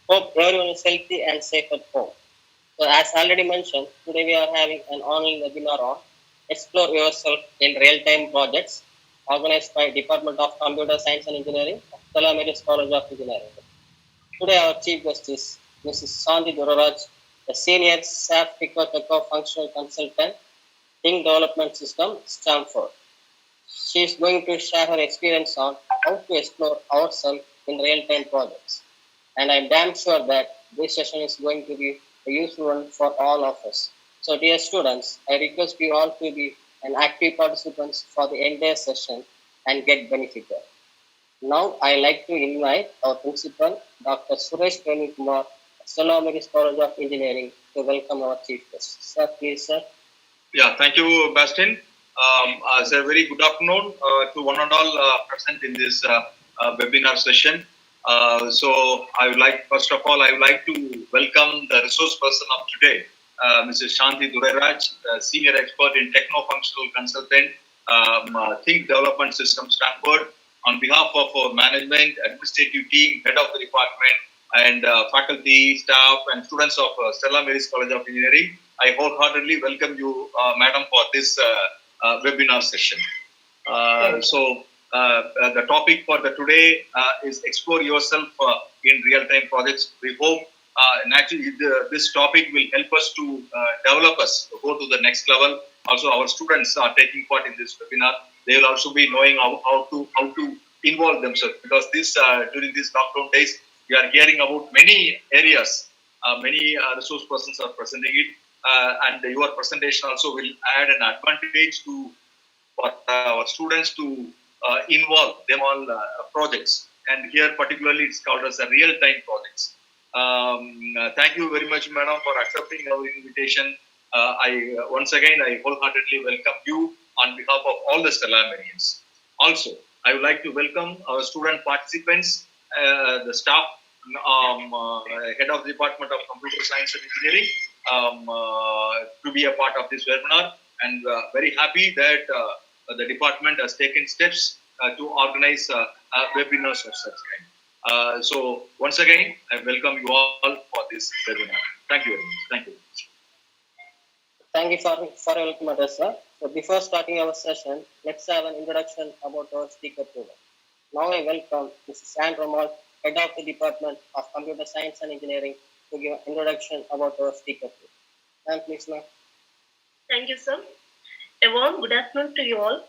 Hope everyone is healthy and safe at home. So, as already mentioned, today we are having an online webinar on Explore Yourself in Real-Time Projects, organized by Department of Computer Science and Engineering, Stella College of Engineering. Today our chief guest is Mrs. Santhi Durairaj, a senior SAP FICO Techno functional consultant, Think Development System, Stamford. She is going to share her experience on how to explore ourselves in real-time projects. And I'm damn sure that this session is going to be a useful one for all of us. So, dear students, I request you all to be an active participants for the entire session and get benefited. Now, I like to invite our principal, Dr. Suresh Kumar, Stella College of Engineering, to welcome our chief guest. Sir, please, sir. Yeah, thank you, Bastin. As a very good afternoon to one and all present in this webinar session. So, I would like, first of all, I would like to welcome the resource person of today, Mrs. Santhi Durairaj, senior expert in Techno functional consultant, Think Development System, Stanford. On behalf of our management, administrative team, head of the department, and faculty, staff, and students of Stella College of Engineering, I wholeheartedly welcome you, madam, for this webinar session. The topic for the today is explore yourself in real-time projects. We hope naturally this topic will help us to develop us, to go to the next level. Also, our students are taking part in this webinar. They will also be knowing how to involve themselves, because this during these lockdown days we are hearing about many areas. Many resource persons are presenting it, and your presentation also will add an advantage to for our students to involve them all projects. And here particularly it's called as a real-time projects. Thank you very much, madam, for accepting our invitation. I once again I wholeheartedly welcome you on behalf of all the Stellarians. Also, I would like to welcome our student participants, the staff, head of the Department of Computer Science and Engineering, to be a part of this webinar, and very happy that the department has taken steps to organize webinars of such kind. So once again, I welcome you all for this webinar. Thank you very much. Thank you. Thank you for welcome address, sir. So before starting our session, let's have an introduction about our speaker today. Now I welcome Mrs. Anne Romal, Head of the Department of Computer Science and Engineering, to give an introduction about our speaker today. Ma'am, please, ma'am. Thank you, sir. A warm good afternoon to you all.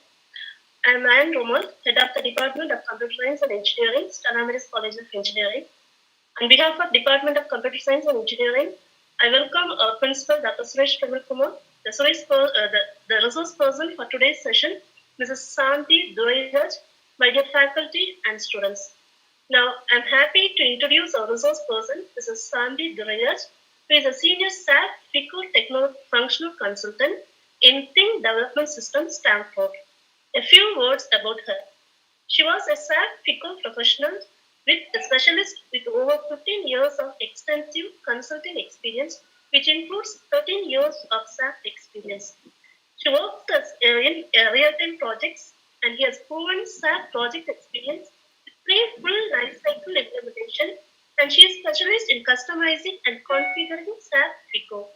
I am Anne Romal, Head of the Department of Computer Science and Engineering, Stanford College of Engineering. On behalf of Department of Computer Science and Engineering, I welcome our Principal, Dr. Suresh Kumar, the resource person for today's session, Mrs. Santhi Durairaj, my dear faculty and students. Now, I'm happy to introduce our resource person, Mrs. Santhi Durairaj, who is a senior SAP FICO Techno functional consultant in Think Development System, Stamford. A few words about her. She was a SAP FICO professional with a specialist with over 15 years of extensive consulting experience, which includes 13 years of SAP experience. She works in real-time projects, and he has proven SAP project experience with full lifecycle implementation, and she is specialist in customizing and configuring SAP FICO.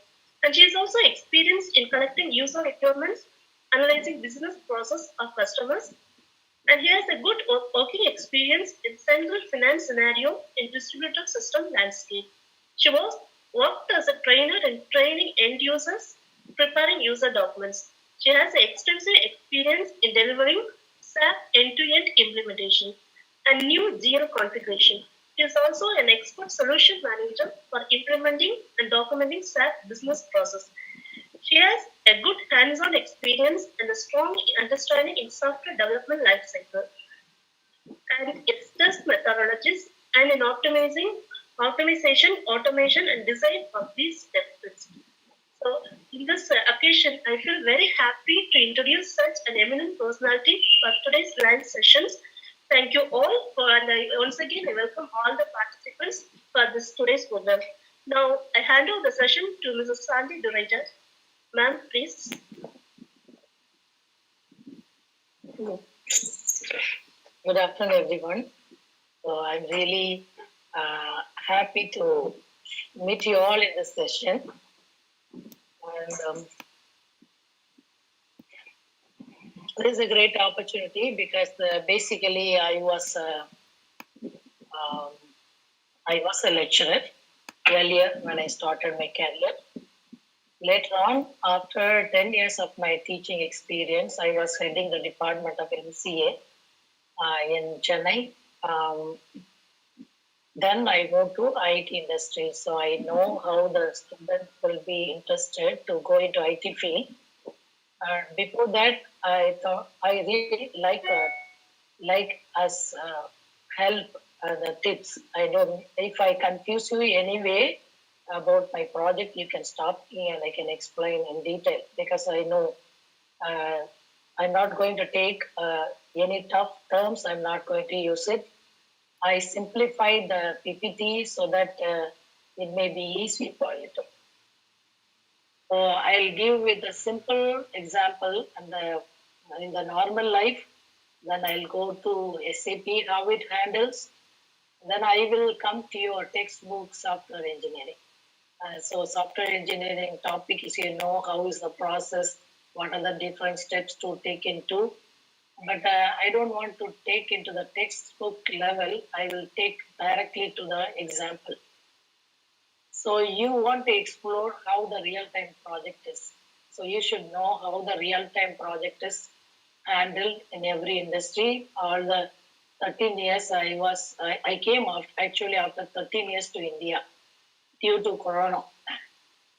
And she is also experienced in collecting user requirements, analyzing business process of customers, and he has a good working experience in central finance scenario in distributed system landscape. She worked as a trainer in training end users, preparing user documents. She has extensive experience in delivering SAP end-to-end implementation and new zero configuration. She is also an expert solution manager for implementing and documenting SAP business process. She has a good hands-on experience and a strong understanding in software development lifecycle and its test methodologies, and in optimization, automation, and design of these tests. So, in this occasion, I feel very happy to introduce such an eminent personality for today's live sessions. Thank you all once again I welcome all the participants for this today's program. Now I hand over the session to Mrs. Santhi Durairaj. Ma'am, please. Good afternoon, everyone. I'm really Happy to meet you all in this session. And this is a great opportunity because basically I was a lecturer earlier when I started my career. Later on, after 10 years of my teaching experience, I was heading the department of MCA in Chennai. Then I moved to IT industry, so I know how the student will be interested to go into IT field. Before that, I thought I really like us help the tips. I don't. If I confuse you anyway about my project, you can stop me and I can explain in detail because I know I'm not going to take any tough terms. I'm not going to use it. I simplified the PPT so that it may be easy for you to. So I'll give with a simple example and in the normal life. Then I'll go to SAP, how it handles. Then I will come to your textbook, software engineering. So software engineering topic is, how is the process, what are the different steps to take into. But I don't want to take into the textbook level. I will take directly to the example. So you want to explore how the real-time project is. So you should know how the real-time project is handled in every industry. All the 13 years I came actually after 13 years to India due to Corona.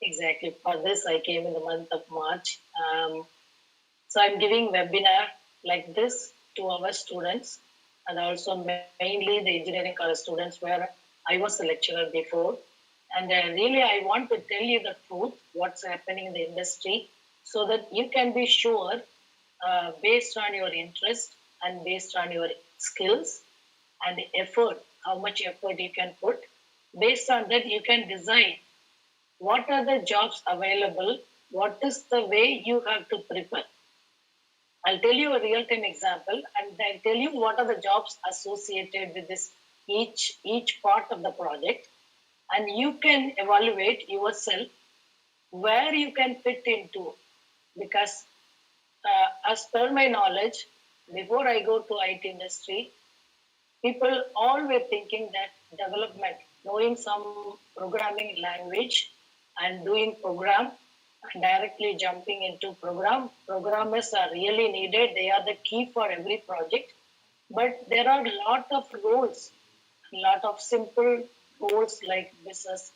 Exactly. For this, I came in the month of March. So I'm giving webinar like this to our students and also mainly the engineering college students where I was a lecturer before. And really, I want to tell you the truth, what's happening in the industry, so that you can be sure, based on your interest and based on your skills and effort, how much effort you can put. Based on that, you can design what are the jobs available, what is the way you have to prepare. I'll tell you a real-time example and I'll tell you what are the jobs associated with this each part of the project, and you can evaluate yourself where you can fit into. Because as per my knowledge, before I go to IT industry, people all were thinking that development, knowing some programming language and doing program and directly jumping into programmers are really needed. They are the key for every project. But there are a lot of roles, a lot of simple roles like business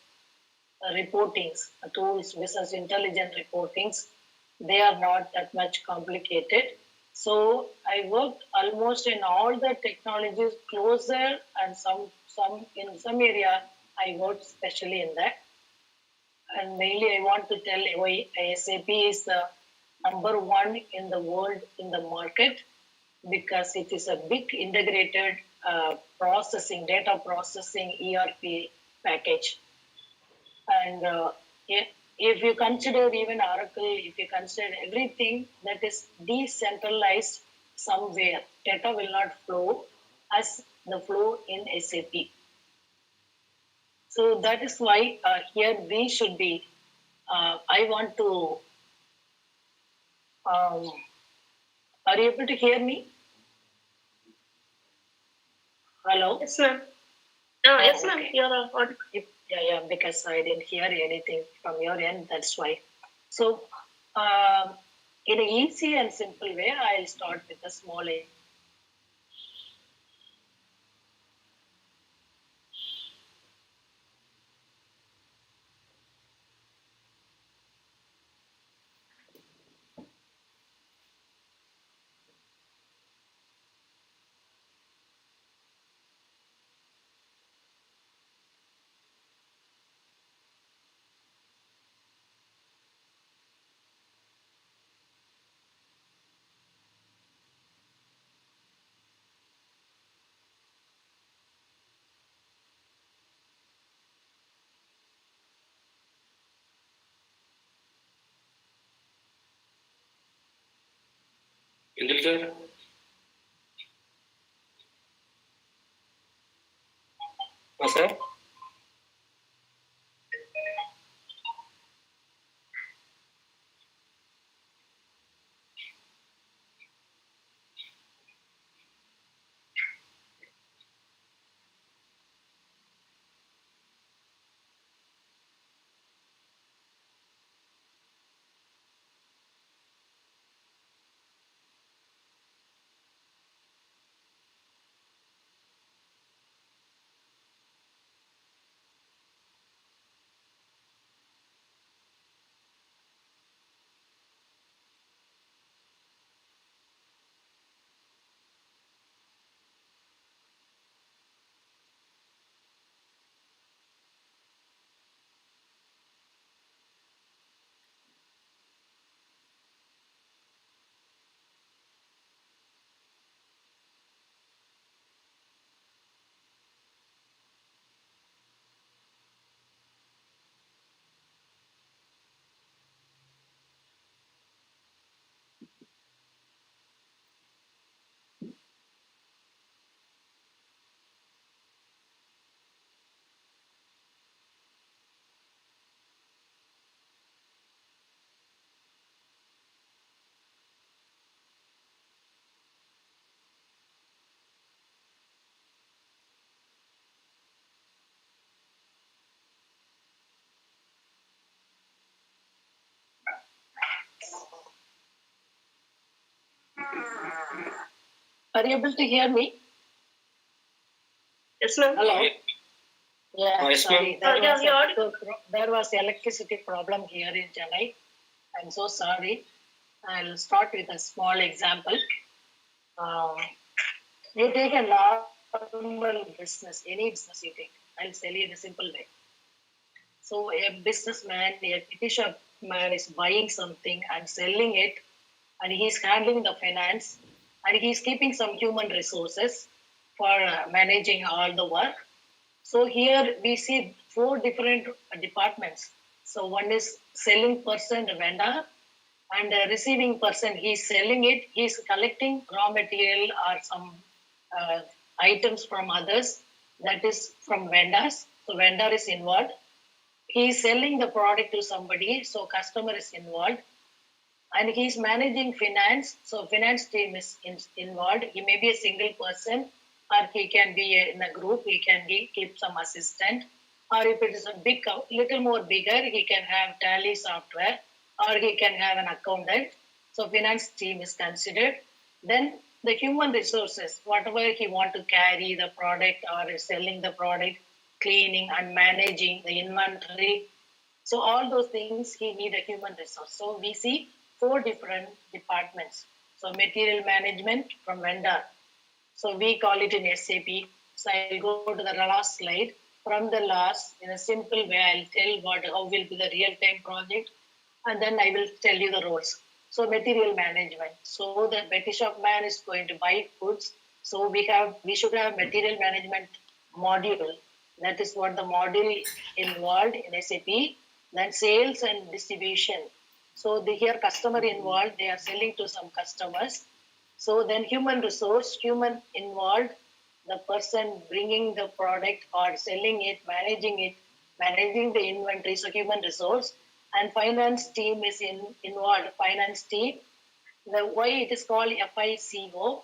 reportings, tools, business intelligence reportings. They are not that much complicated. So I worked almost in all the technologies closer, and some in some area I worked especially in that. And mainly I want to tell why SAP is the number one in the world in the market because it is a big integrated data processing ERP package. And if you consider even Oracle, if you consider everything that is decentralized somewhere, data will not flow as the flow in SAP. So that is why here we should be. I want to. Are you able to hear me? Hello? Yes, ma'am. Yes, ma'am. Okay. You're audible. Yeah, because I didn't hear anything from your end, that's why. So, in an easy and simple way, I'll start with a small sir. Are you able to hear me? Yes, ma'am. Hello? Yeah, Yes, sorry. ma'am. There was electricity problem here in Chennai. I'm so sorry. I'll start with a small example. Um, you take a normal business, any business you take. I'll tell you in a simple way. So a businessman, a petty shop man is buying something and selling it, and he's handling the finance, and he's keeping some human resources for managing all the work. So here we see four different departments. So one is selling person, the vendor, and the receiving person. He's selling it. He's collecting raw material or some uh, items from others. That is from vendors. So vendor is involved. He's selling the product to somebody. So customer is involved, and he's managing finance. So finance team is involved. He may be a single person, or he can be in a group. He can keep some assistant, or if it is a little more bigger, he can have tally software, or he can have an accountant. So finance team is considered. Then the human resources, whatever he want to carry the product or is selling the product, cleaning and managing the inventory, so all those things he need a human resource. So we see four different departments. So material management from vendor. So we call it in SAP. So I'll go to the last slide. From the last, in a simple way, I'll tell how will be the real-time project, and then I will tell you the roles. So material management. So the petty shop man is going to buy goods. So we should have material management module. That is what the module involved in SAP. Then sales and distribution. So here customer involved, they are selling to some customers. So then human resource, human involved, the person bringing the product or selling it, managing the inventory, so human resource. And finance team is involved, finance team. Why it is called FICO?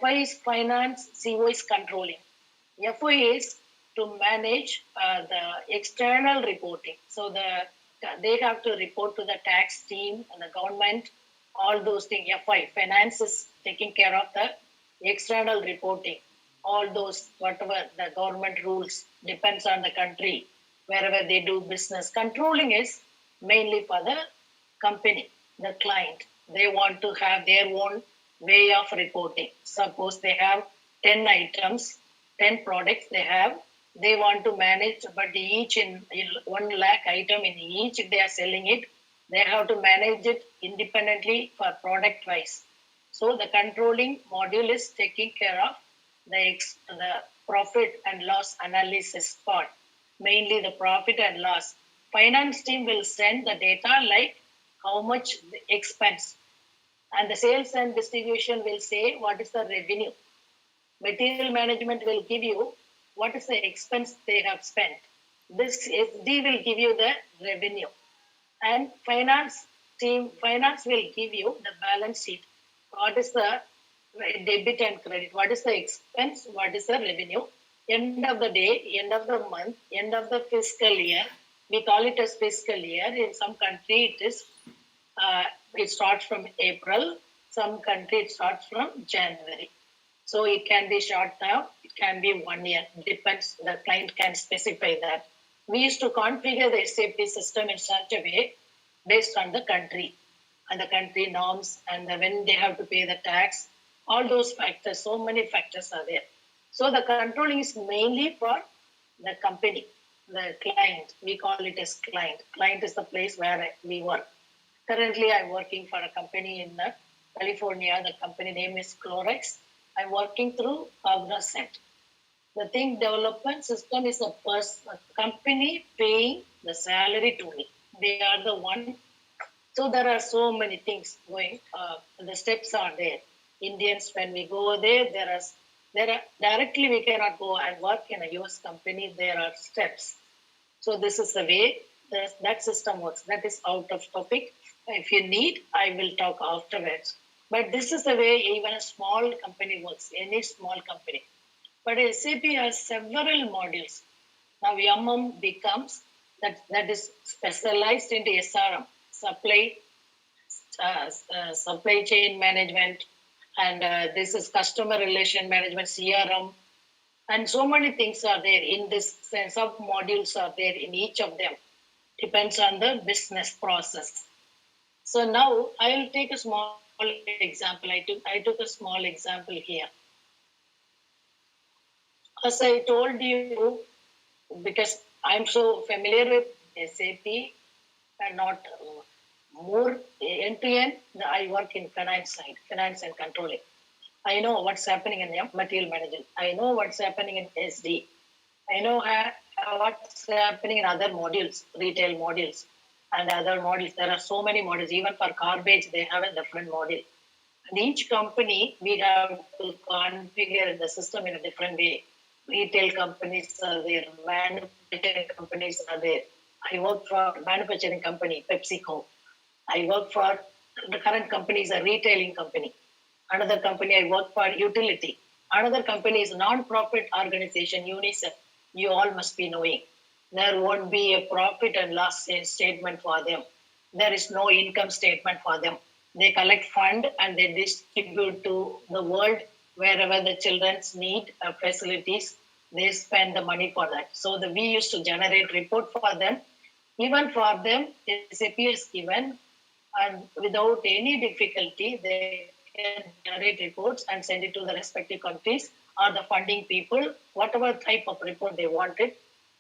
FI is finance, CO is controlling. FI is to manage the external reporting. So they have to report to the tax team and the government, all those things. FI, finance is taking care of the external reporting. All those, whatever the government rules, depends on the country, wherever they do business. Controlling is mainly for the company, the client. They want to have their own way of reporting. Suppose they have 10 items, 10 products they want to manage, but each in 1 lakh item in each, if they are selling it, they have to manage it independently for product wise. So the controlling module is taking care of the profit and loss analysis part, mainly the profit and loss. Finance team will send the data like how much the expense, and the sales and distribution will say what is the revenue. Material management will give you what is the expense they have spent. This SD will give you the revenue, and finance will give you the balance sheet. What is the debit and credit? What is the expense? What is the revenue? End of the day, end of the month, end of the fiscal year. We call it as fiscal year. In some country, it starts from April. Some country it starts from January. So it can be short term, it can be 1 year. Depends. The client can specify that. We used to configure the SAP system in such a way based on the country and the country norms and when they have to pay the tax. All those factors. So many factors are there. So the controlling is mainly for the company, the client. We call it as client. Client is the place where we work. Currently, I'm working for a company in California. The company name is Clorox. I'm working through Cognizant. The thing development system is a company paying the salary to me. They are the one. So there are so many things going. The steps are there. Indians, when we go there, there are directly we cannot go and work in a US company. There are steps. So this is the way that system works. That is out of topic. If you need, I will talk afterwards. But this is the way even a small company works, any small company. But SAP has several modules. Now becomes that is specialized into SRM, supply chain management, and this is customer relation management, CRM, and so many things are there in this. Sub modules are there in each of them. Depends on the business process. So now I will take a small example. I took a small example here. As I told you, because I'm so familiar with SAP and not more end to end, I work in finance side, finance and controlling. I know what's happening in material management. I know what's happening in SD. I know what's happening in other modules, retail modules and other modules. There are so many modules. Even for garbage, they have a different module. And each company, we have to configure the system in a different way. Retail companies are there, manufacturing companies are there. I work for a manufacturing company, PepsiCo. I work for the current company is a retailing company. Another company I work for utility. Another company is non-profit organization, UNICEF. You all must be knowing. There won't be a profit and loss statement for them. There is no income statement for them. They collect fund and they distribute to the world wherever the children need facilities. They spend the money for that. So we used to generate report for them. Even for them, SAP is given, and without any difficulty, they can generate reports and send it to the respective countries or the funding people, whatever type of report they wanted.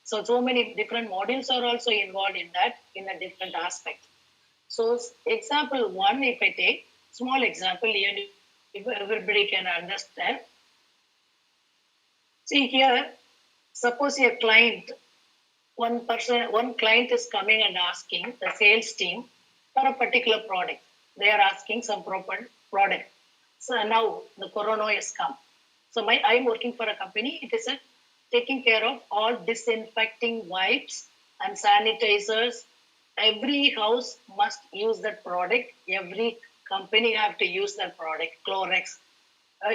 So many different modules are also involved in that in a different aspect. So example one, if I take small example here, if everybody can understand. See here, suppose a client, one client is coming and asking the sales team for a particular product. They are asking some proper product. So now the corona has come. So I'm working for a company. It is taking care of all disinfecting wipes and sanitizers. Every house must use that product. Every company have to use that product, Clorox.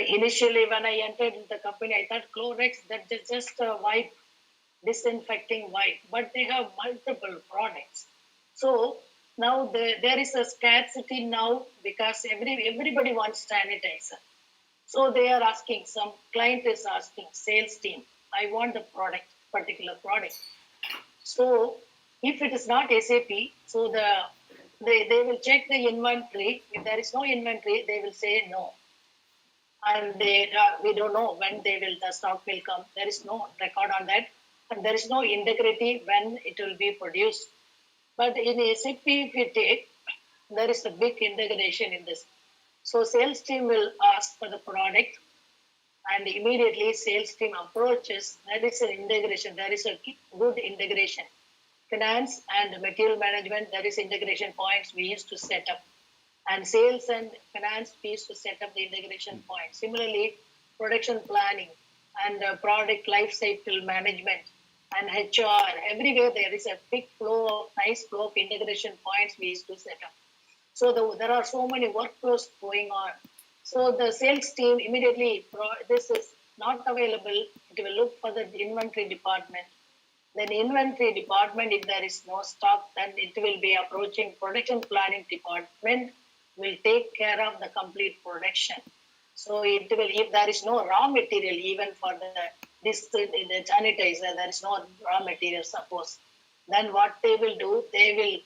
Initially, when I entered the company, I thought Clorox, that is just a wipe, disinfecting wipe, but they have multiple products. So now there is a scarcity now because everybody wants sanitizer. So they are asking, some client is asking, sales team, I want the product, particular product. So if it is not SAP, so they will check the inventory. If there is no inventory, they will say no. And we don't know when the stock will come. There is no record on that. And there is no integrity when it will be produced. But in SAP, if you take, there is a big integration in this. So sales team will ask for the product and immediately sales team approaches. That is an integration. There is a good integration. Finance and material management, there is integration points we used to set up. And sales and finance we used to set up the integration points. Similarly, production planning. and product life cycle management and HR. Everywhere there is a big flow of nice flow of integration points we used to set up. So there are so many workflows going on. So the sales team immediately, this is not available, it will look for the inventory department. Then inventory department, if there is no stock, then it will be approaching production planning department, will take care of the complete production. So it will, if there is no raw material, even for the sanitizer, there is no raw material, suppose. Then what they will do, they will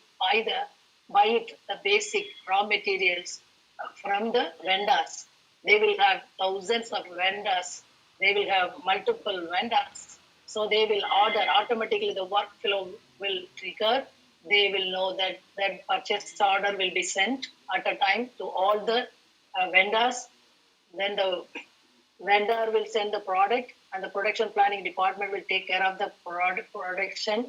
buy it, the basic raw materials from the vendors. They will have thousands of vendors. They will have multiple vendors. So they will order automatically. The workflow will trigger. They will know that that purchase order will be sent at a time to all the vendors. Then the vendor will send the product, and the production planning department will take care of the product production,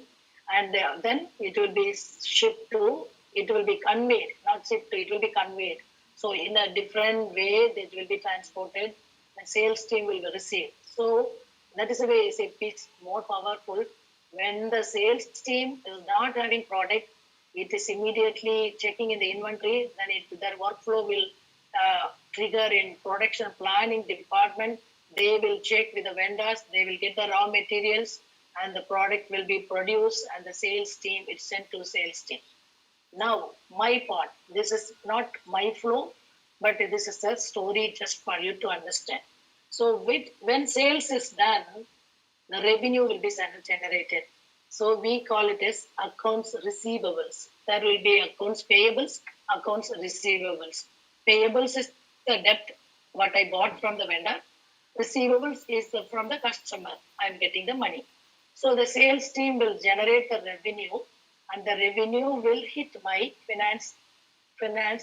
and then it will be shipped to, it will be conveyed, not shipped to, it will be conveyed. So in a different way it will be transported, the sales team will receive. So that is the way SAP is more powerful. When the sales team is not having product, it is immediately checking in the inventory, then their workflow will trigger in production planning department. They will check with the vendors, they will get the raw materials, and the product will be produced, and the sales team is sent to sales team. Now, my part, this is not my flow, but this is a story just for you to understand. So when sales is done, the revenue will be generated. So we call it as accounts receivables. There will be accounts payables, accounts receivables. Payables is the debt, what I bought from the vendor. Receivables is from the customer. I'm getting the money. So the sales team will generate the revenue, and the revenue will hit my finance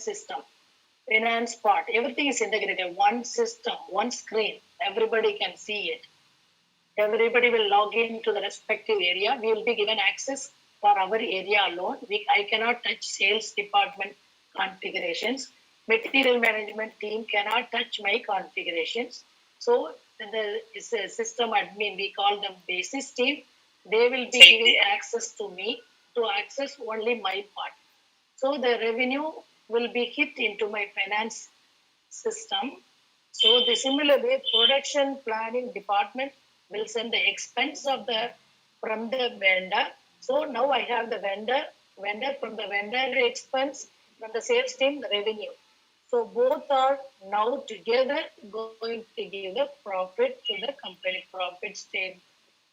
system, finance part. Everything is integrated. One system, one screen. Everybody can see it. Everybody will log in to the respective area. We will be given access for our area alone. I cannot touch sales department configurations. Material management team cannot touch my configurations. So the system admin, we call them basis team. They will be giving access to me to access only my part. So the revenue will be hit into my finance system. So the similar way, production planning department will send the expense of from the vendor. So now I have the vendor from the vendor expense, from the sales team the revenue. So both are now together going to give the profit to the company.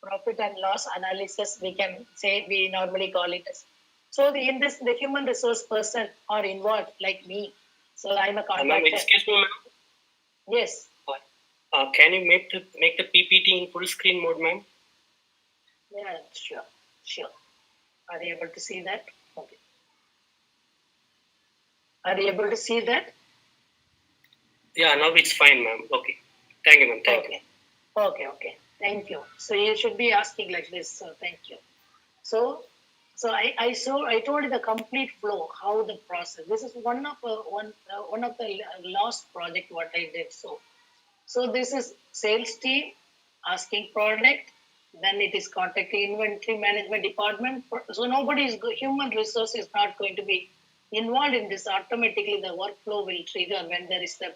Profit and loss analysis, we can say, we normally call it as. So in this, the human resource person are involved, like me. So I'm a contractor. Excuse me, ma'am. Yes. Can you make the PPT in full screen mode, ma'am? Yeah, sure. Are you able to see that? Okay. Are you able to see that? Yeah, now it's fine, ma'am. Okay. Thank you, ma'am. Thank you. Okay. Thank you. So you should be asking like this. So thank you. So I told you the complete flow, how the process. This is one of the last project what I did. So this is sales team asking product, then it is contacting inventory management department. So human resource is not going to be involved in this. Automatically the workflow will trigger when there is the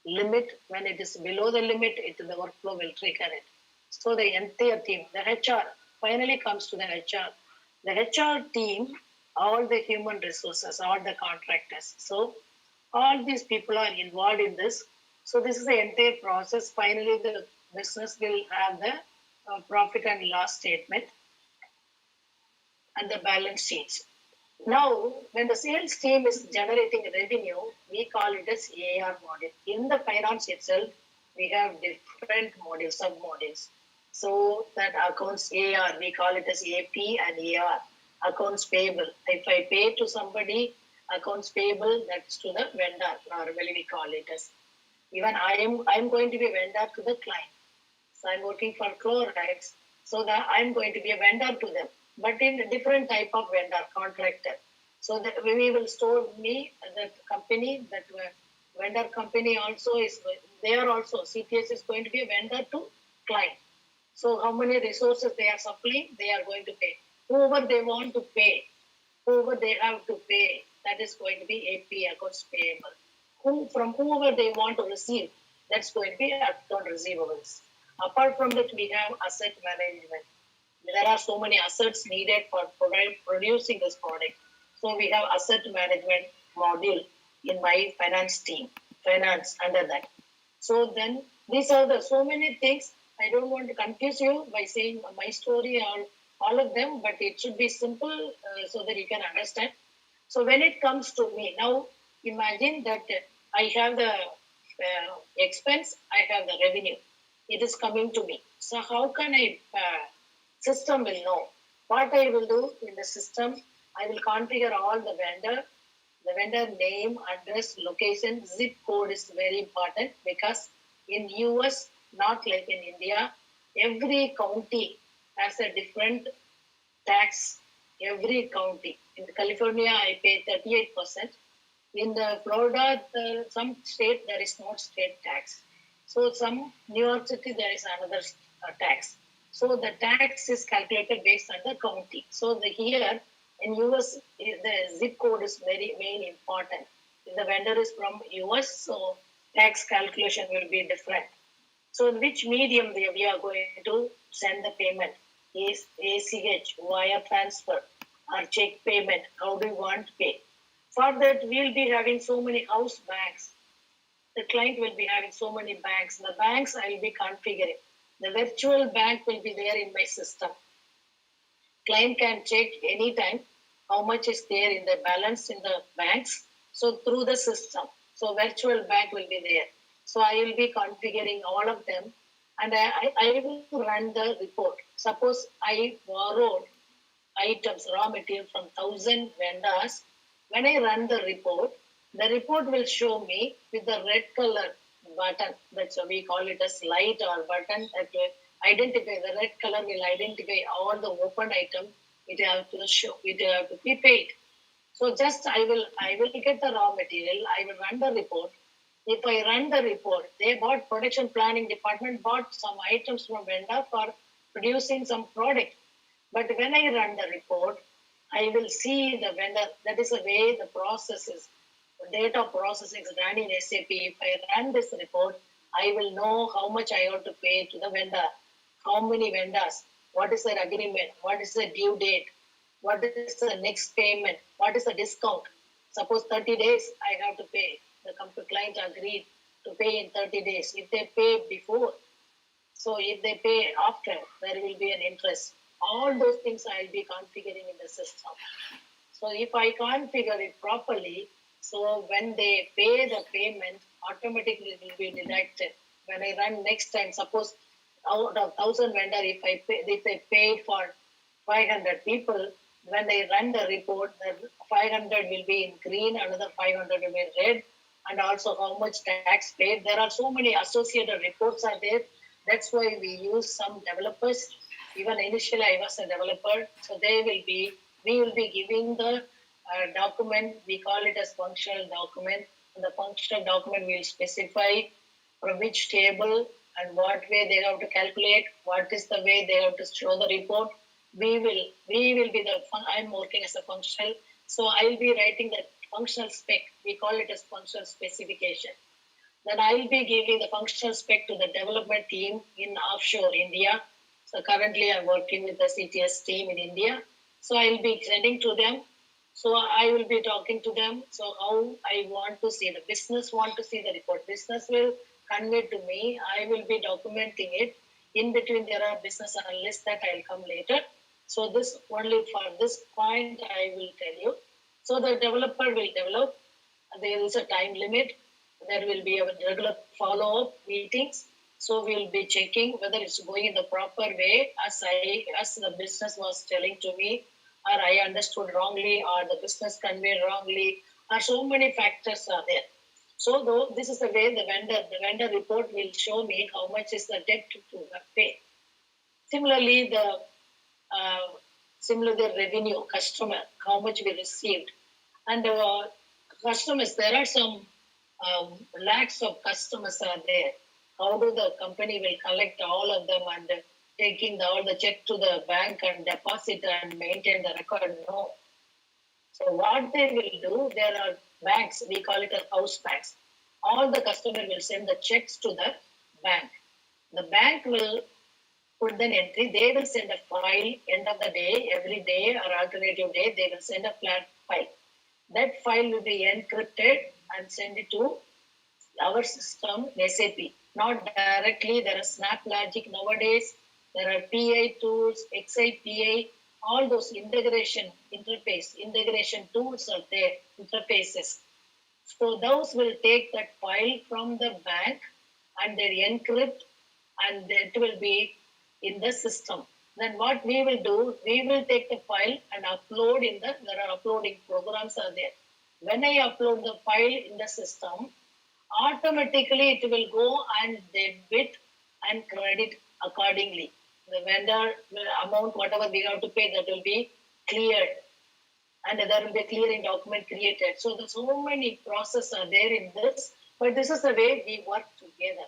limit. When it is below the limit, the workflow will trigger it. So the entire team, the HR, finally comes to the HR. The HR team, all the human resources, all the contractors. So all these people are involved in this. So this is the entire process. Finally, the business will have the profit and loss statement and the balance sheets. Now, when the sales team is generating revenue, we call it as AR module. In the finance itself, we have different modules, sub-modules. So that accounts AR, we call it as AP and AR. Accounts payable. If I pay to somebody, accounts payable, that's to the vendor. Normally we call it as. Even I'm going to be a vendor to the client. So I'm working for Durairaj. So that I'm going to be a vendor to them, but in a different type of vendor, contractor. So that we will store that company, vendor company also is, they are also, CTS is going to be a vendor to client. So how many resources they are supplying, they are going to pay. Whoever they want to pay, whoever they have to pay, that is going to be AP, accounts payable. From whoever they want to receive, that's going to be account receivables. Apart from that, we have asset management. There are so many assets needed for producing this product. So we have asset management module in my finance team, finance under that. So then these are the so many things. I don't want to confuse you by saying my story or all of them, but it should be simple so that you can understand. So when it comes to me now, imagine that I have the expense, I have the revenue. It is coming to me. So how can I system will know what I will do in the system? I will configure all the vendor name, address, location, zip code is very important because in US, not like in India, every county has a different tax. Every county. In California, I pay 38%. In the Florida, some state there is no state tax. So some New York City there is another tax. So the tax is calculated based on the county. So here in US, the zip code is very main important. If the vendor is from US, so tax calculation will be different. So in which medium we are going to send the payment? Is ACH, wire transfer, or check payment? How do you want to pay? For that, we'll be having so many house banks. The client will be having so many banks. The banks I will be configuring. The virtual bank will be there in my system. Client can check anytime how much is there in the balance in the banks. So through the system. So virtual bank will be there. So I will be configuring all of them and I will run the report. Suppose I borrowed items, raw material from 1,000 vendors. When I run the report will show me with the red color button. That's what we call it as light or button that will identify. The red color will identify all the open item. It have to show. It have to be paid. So just I will get the raw material. I will run the report. If I run the report, they bought production planning department bought some items from vendor for producing some product. But when I run the report, I will see the vendor. That is the way the process is. Data processing is done in SAP. If I run this report, I will know how much I have to pay to the vendor, how many vendors, what is their agreement, what is the due date, what is the next payment, what is the discount. Suppose 30 days I have to pay. The client agreed to pay in 30 days. If they pay before, so if they pay after, there will be an interest. All those things I will be configuring in the system. So if I configure it properly, so when they pay the payment, automatically it will be deducted. When I run next time, suppose out of 1,000 vendor, if I paid for 500 people, when I run the report, the 500 will be in green, another 500 will be in red, and also how much tax paid. There are so many associated reports are there. That's why we use some developers. Even initially I was a developer, so we will be giving the document, we call it as functional document. And the functional document will specify from which table and what way they have to calculate, what is the way they have to show the report. We will be I'm working as a functional, so I will be writing the functional spec. We call it as functional specification. Then I will be giving the functional spec to the development team in offshore India. So currently I'm working with the CTS team in India. So I will be sending to them. So I will be talking to them. So how I want to see the business want to see the report. Business will convey to me. I will be documenting it. In between there are business analysts that I will come later. So this only for this point I will tell you. So the developer will develop. There is a time limit. There will be a regular follow-up meetings. So we will be checking whether it's going in the proper way as the business was telling to me, or I understood wrongly, or the business conveyed wrongly, or so many factors are there. So though this is the way the vendor report will show me how much is the debt to pay. Similarly, the revenue customer, how much we received, and customers. There are some lakhs of customers are there. how do the company will collect all of them and taking all the check to the bank and deposit and maintain the record? No. So what they will do, there are banks, we call it as house banks. All the customer will send the checks to the bank. The bank will put an entry, they will send a file, end of the day, every day or alternative day, they will send a flat file. That file will be encrypted and send it to our system, SAP. Not directly, there are Snap Logic nowadays, there are PI tools, XIPI, all those integration tools are there, interfaces. So those will take that file from the bank and they encrypt and it will be in the system. Then what we will do, we will take the file and upload there are uploading programs are there. When I upload the file in the system, automatically it will go and debit and credit accordingly. The vendor amount, whatever we have to pay, that will be cleared and there will be a clearing document created. So there's so many processes are there in this, but this is the way we work together.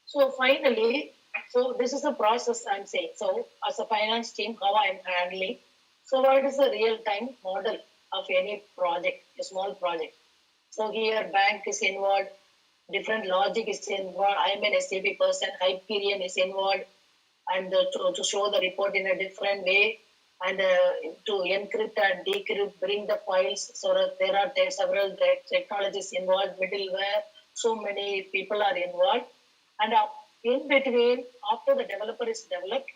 So finally, so this is the process I'm saying. So as a finance team, how I'm handling. So what is the real-time model of any project, a small project? So here bank is involved, different logic is involved. I'm an SAP person, Hyperion is involved, and to show the report in a different way, and to encrypt and decrypt, bring the files. So that there are several technologies involved, middleware, so many people are involved. And in between, after the developer is developed,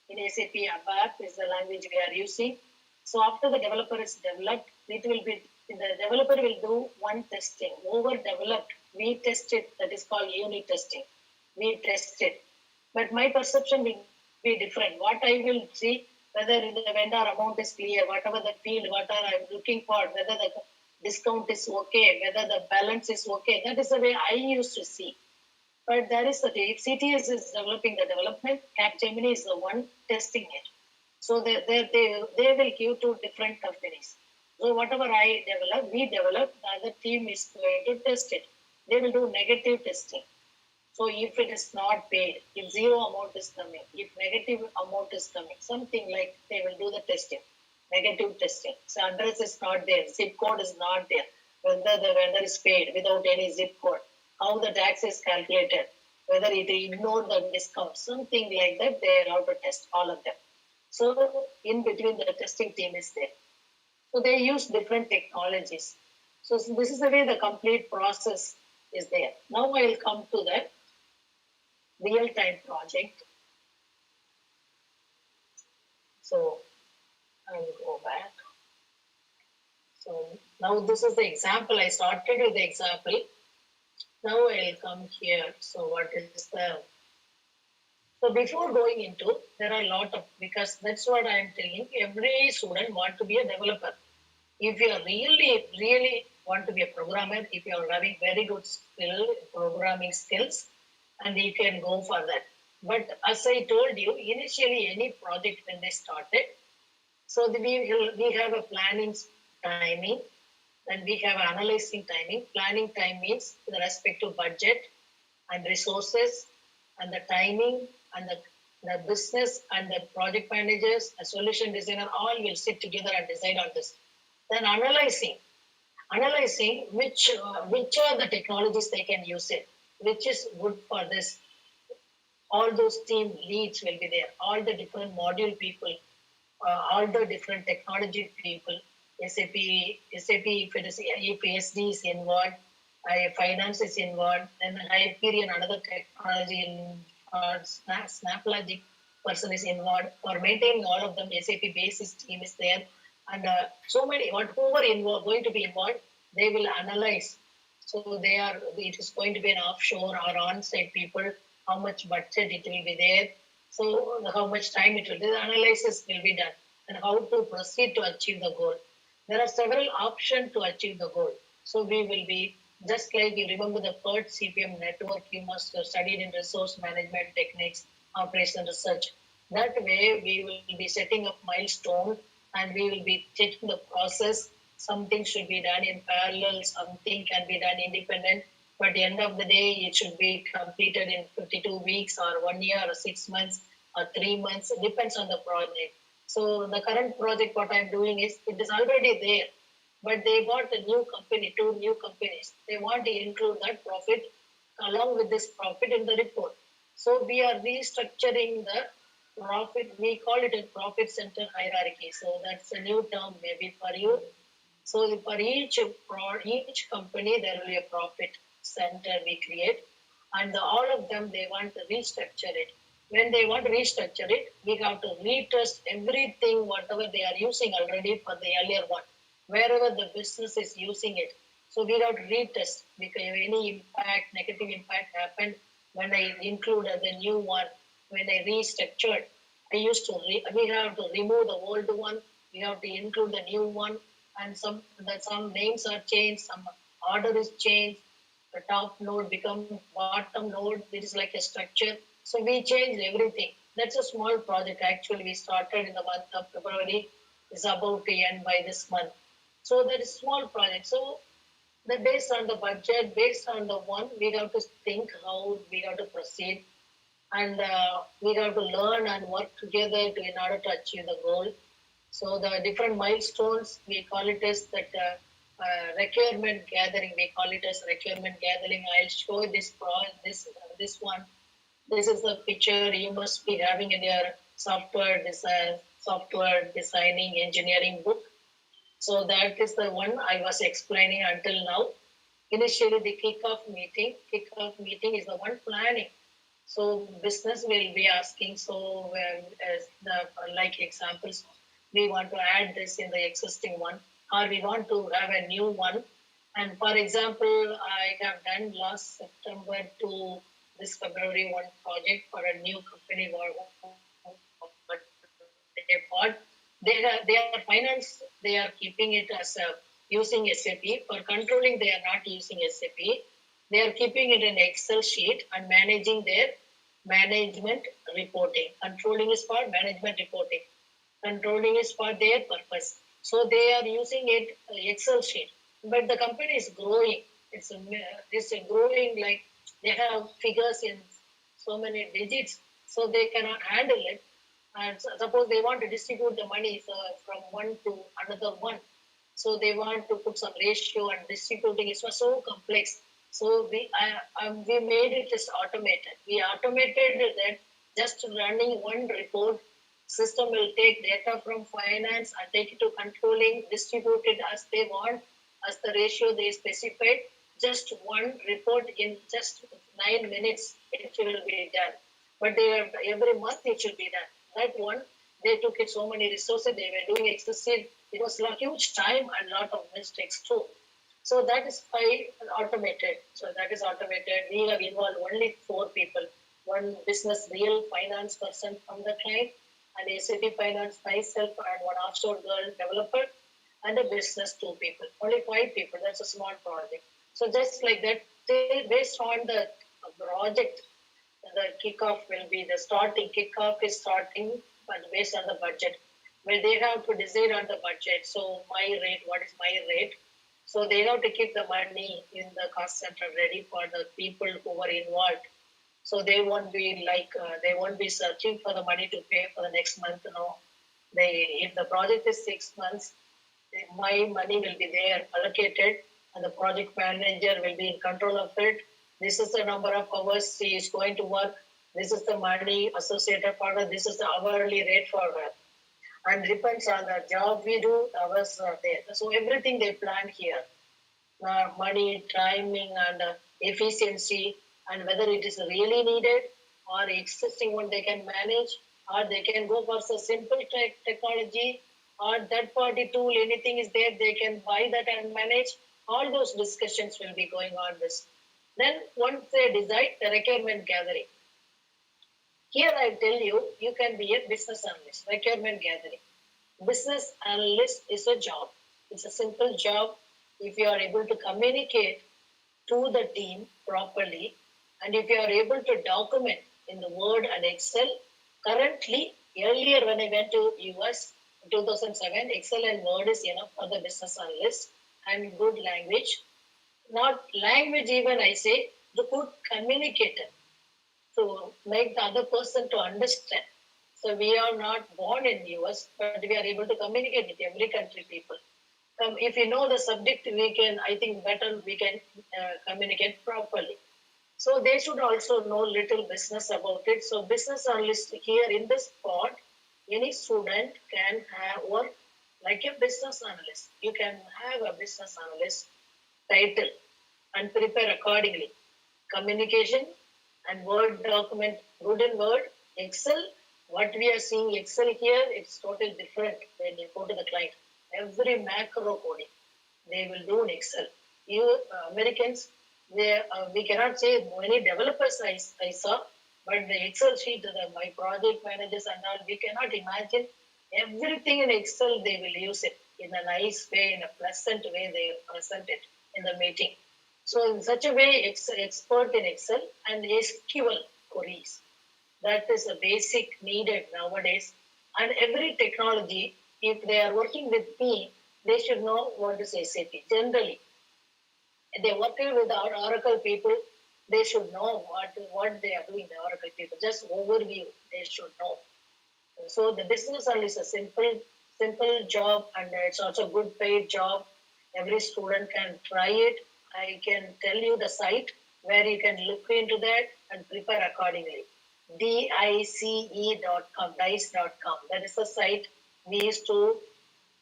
in SAP ABAP is the language we are using. So after the developer is developed, it will be, the developer will do one testing. Overdeveloped, we test it, that is called unit testing. We test it. But my perception will be different. What I will see, whether the vendor amount is clear, whatever the field, whatever I'm looking for, whether the discount is okay, whether the balance is okay. That is the way I used to see. But there is the if CTS is developing the development, Capgemini is the one testing it. So they will give to different companies. So whatever I develop, we develop, the other team is going to test it. They will do negative testing. So if it is not paid, if zero amount is coming, if negative amount is coming, something like they will do the testing, negative testing. So address is not there, zip code is not there, whether the vendor is paid without any zip code, how the tax is calculated, whether it ignored the discount, something like that, they are out to test all of them. So in between the testing team is there. So they use different technologies. So this is the way the complete process is there. Now I will come to the real-time project. So I will go back. So now this is the example. I started with the example. Now I will come here. So what is the... So before going into, there are a lot of, because that's what I am telling, every student want to be a developer. If you are really want to be a programmer, if you are having very good programming skills, and you can go for that. But as I told you, initially any project when they started, so we have a planning timing, and we have an analyzing timing. Planning time means with respect to budget and resources and the timing and the business and the project managers, a solution designer, all will sit together and decide on this. Then analyzing which are the technologies they can use it, which is good for this. All those team leads will be there, all the different module people, all the different technology people, SAP, if it is EPSD is involved, finance is involved, then Hyperion, another technology involved, Snap Logic person is involved. For maintaining all of them, SAP basis team is there. And so many, whoever going to be involved, they will analyze. So it is going to be an offshore or on-site people, how much budget it will be there. So how much time it will be, the analysis will be done and how to proceed to achieve the goal. There are several options to achieve the goal. So we will be, just like you remember the third CPM network, you must have studied in resource management techniques, operational research. That way we will be setting up milestone and we will be checking the process. Something should be done in parallel, something can be done independent. but at the end of the day, it should be completed in 52 weeks or 1 year or 6 months or 3 months. It depends on the project. So the current project, what I'm doing is, it is already there, but they got a new company, 2 new companies. They want to include that profit along with this profit in the report. So we are restructuring the profit. We call it a profit center hierarchy. So that's a new term maybe for you. So for each company, there will be a profit center we create, and all of them they want to restructure it. When they want to restructure it, we have to retest everything whatever they are using already for the earlier one, wherever the business is using it. So we have to retest because any impact, negative impact happened when I included the new one. When I restructured, I used to we have to remove the old one. We have to include the new one, and some names are changed, some order is changed. The top node become bottom node. It is like a structure. So we changed everything. That's a small project. Actually, we started in the month of February. It's about to end by this month. So that is small project. So that based on the budget, based on the one, we have to think how we have to proceed, and we have to learn and work together in order to achieve the goal. So the different milestones, we call it as that requirement gathering. We call it as requirement gathering. I'll show this one. This is the picture you must be having in your software designing engineering book. So that is the one I was explaining until now. Initially, the kickoff meeting. Kickoff meeting is the one planning. So business will be asking. So as the like examples, we want to add this in the existing one, or we want to have a new one. And for example, I have done last September to this February one project for a new company they bought. Their finance, they are keeping it as using SAP. For controlling, they are not using SAP. They are keeping it in Excel sheet and managing their management reporting. Controlling is for management reporting. Controlling is for their purpose. So they are using it Excel sheet. But the company is growing. It's growing, like they have figures in so many digits, so they cannot handle it. And suppose they want to distribute the money from one to another one, so they want to put some ratio and distributing. It was so complex. So we made it as automated. We automated that just running one report. System will take data from finance and take it to controlling, distribute it as they want, as the ratio they specified. Just one report in just 9 minutes, it will be done. But every month it should be done. That one, they took it so many resources, they were doing excessive. It was a huge time and lot of mistakes too. So that is why automated. So that is automated. We have involved only 4 people. One business real finance person from the client, and SAP finance myself, and one offshore girl developer, and a business 2 people. Only 5 people. That's a small project. So just like that, based on the project, the kickoff will be the starting. Kickoff is starting, but based on the budget, where they have to decide on the budget. So my rate, what is my rate? So they have to keep the money in the cost center ready for the people who were involved. So they won't be they won't be searching for the money to pay for the next month. No, if the project is 6 months, my money will be there allocated, and the project manager will be in control of it. This is the number of hours she is going to work. This is the money associated for her. This is the hourly rate for her. And depends on the job we do, hours are there. So everything they plan here. Money, timing, and efficiency, and whether it is really needed or existing one they can manage, or they can go for some simple technology or third party tool. Anything is there, they can buy that and manage. All those discussions will be going on this. Then once they decide, the requirement gathering. Here I tell you, you can be a business analyst. Requirement gathering. Business analyst is a job. It's a simple job. If you are able to communicate to the team properly, and if you are able to document in the Word and Excel, currently, earlier when I went to US in 2007, Excel and Word is enough for the business analyst and good language. not language even, I say, the good communicator to make the other person to understand. So we are not born in US, but we are able to communicate with every country people. If we know the subject, we can, I think, better we can communicate properly. So they should also know little business about it. So business analyst here in this spot, any student can have work like a business analyst. You can have a business analyst title and prepare accordingly. Communication and Word document, good in Word, Excel. What we are seeing Excel here, it's totally different when you go to the client. Every macro coding they will do in Excel. You Americans, we cannot say many developers I saw, but the Excel sheet, my project managers and all, we cannot imagine everything in Excel. They will use it in a nice way, in a pleasant way. They will present it in the meeting. So in such a way, expert in Excel and SQL queries. That is a basic needed nowadays. And every technology, if they are working with me, they should know what is SAP. Generally, if they working with our Oracle people, they should know what they are doing, the Oracle people. Just overview, they should know. So the business analyst is a simple job, and it's also a good paid job. Every student can try it. I can tell you the site where you can look into that and prepare accordingly. dice.com, dice.com. That is the site we used to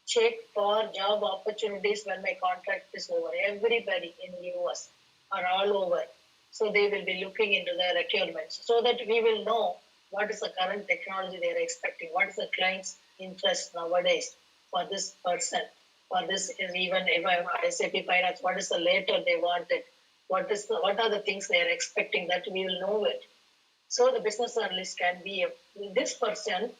check for job opportunities when my contract is over. Everybody in US are all over. So they will be looking into the requirements so that we will know what is the current technology they are expecting, what is the client's interest nowadays for this person, for this is even if I'm SAP Finance, what is the later they wanted, what are the things they are expecting, that we will know it. So the business analyst can be this person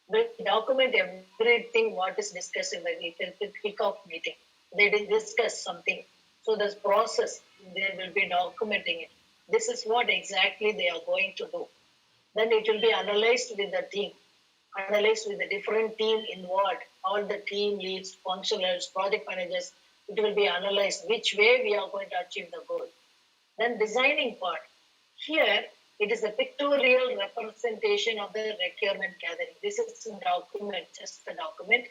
will document everything what is discussed in the kick-off meeting. They discuss something. So this process, they will be documenting it. This is what exactly they are going to do. Then it will be analyzed with the team, analyzed with the different team involved, all the team leads, functionaries, project managers. It will be analyzed which way we are going to achieve the goal. Then designing part. Here, it is a pictorial representation of the requirement gathering. This is a document, just a document.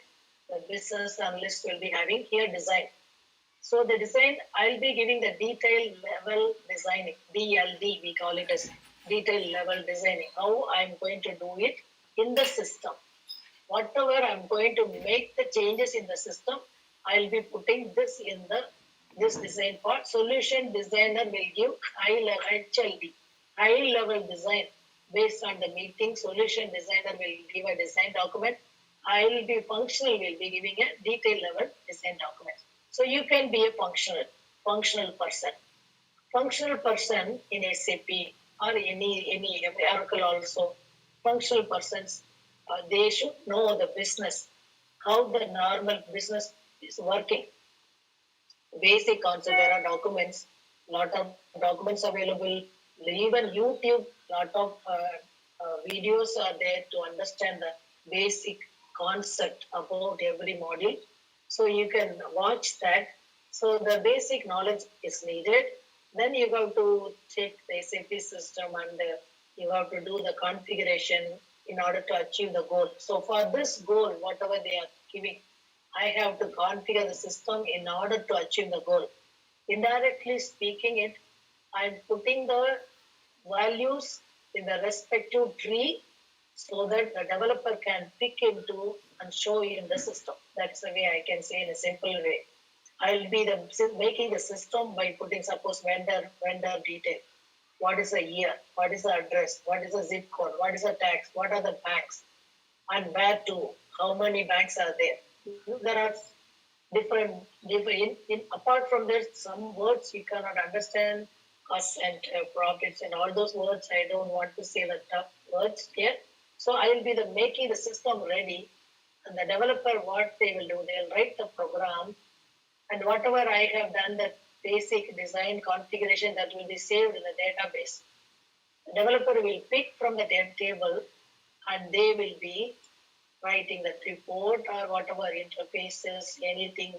The business analyst will be having here design. So the design, I'll be giving the detail level designing, DLD, we call it as detail level designing. How I'm going to do it in the system. Whatever I'm going to make the changes in the system, I'll be putting this in this design part. Solution designer will give high level HLD, high level design based on the meeting. Solution designer will give a design document. I will be functional, will be giving a detail level design document. So you can be a functional person. Functional person in SAP or any Oracle also. Functional persons, they should know the business, how the normal business is working. Basic concept, there are documents, lot of documents available. Even YouTube, lot of videos are there to understand the basic concept about every module. So you can watch that. So the basic knowledge is needed. Then you have to check the SAP system and you have to do the configuration in order to achieve the goal. So for this goal, whatever they are giving, I have to configure the system in order to achieve the goal. Indirectly speaking it, I'm putting the values in the respective tree so that the developer can pick into and show in the system. That's the way I can say in a simple way. I'll be making the system by putting suppose vendor detail. What is the year? What is the address? What is the zip code? What is the tax? What are the banks? And where to? How many banks are there? There are different apart from that, some words you cannot understand, costs and profits and all those words. I don't want to say the tough words here. So I will be making the system ready, and the developer what they will do, they'll write the program, and whatever I have done, the basic design configuration, that will be saved in the database. The developer will pick from the table, and they will be writing the report or whatever interfaces, anything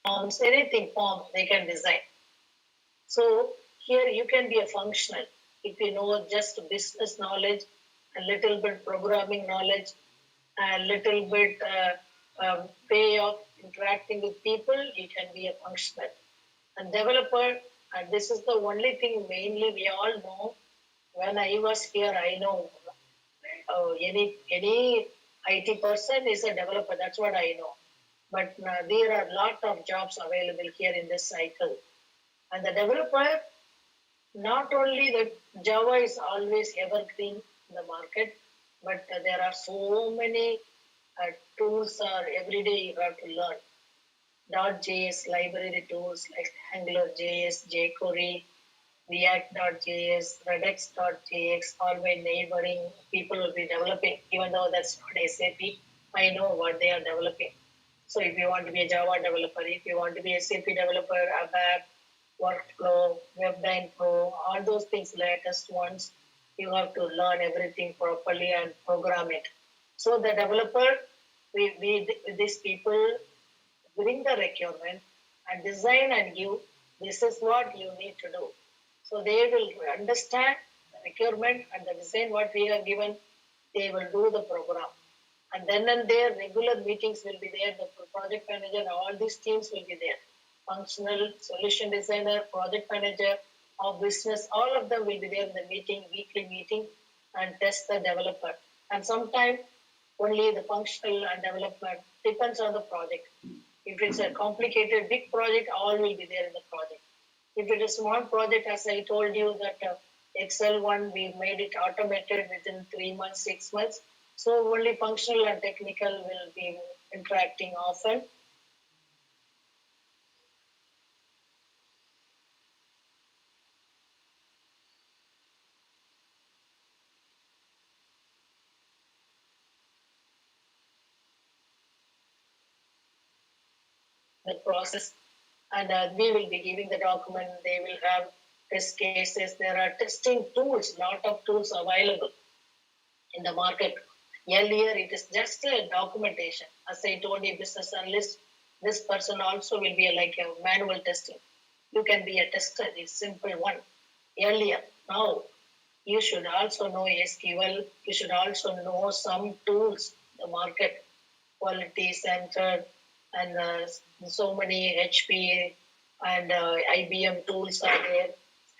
forms, anything form they can design. So here you can be a functional if you know just business knowledge, a little bit programming knowledge, a little bit way of interacting with people. You can be a functional and developer. And this is the only thing mainly we all know. When I was here, I know any IT person is a developer. That's what I know. But there are a lot of jobs available here in this cycle. And the developer, not only that Java is always evergreen in the market, but there are so many tools are every day you have to learn. .js library tools like AngularJS, jQuery, React.js, Redux.js, always neighboring people will be developing, even though that's not SAP. I know what they are developing. So if you want to be a Java developer, if you want to be a SAP developer, ABAP, workflow, WebDyn Pro, all those things, latest ones, you have to learn everything properly and program it. So the developer, these people bring the requirement and design and give, this is what you need to do. So they will understand the requirement and the design what we have given, they will do the program. And then and there, regular meetings will be there. The project manager, all these teams will be there. Functional, solution designer, project manager, or business, all of them will be there in the meeting, weekly meeting, and test the developer. And sometimes only the functional and development depends on the project. If it's a complicated, big project, all will be there in the project. If it is a small project, as I told you, that Excel one, we made it automated within 3 months, 6 months. So only functional and technical will be interacting often. The process, and we will be giving the document. They will have test cases. There are testing tools, lot of tools available in the market. Earlier, it is just a documentation. As I told you, business analyst, this person also will be like a manual testing. You can be a tester, it's simple one. Earlier, now you should also know SQL. You should also know some tools, the market, quality center, and so many HP and IBM tools are there.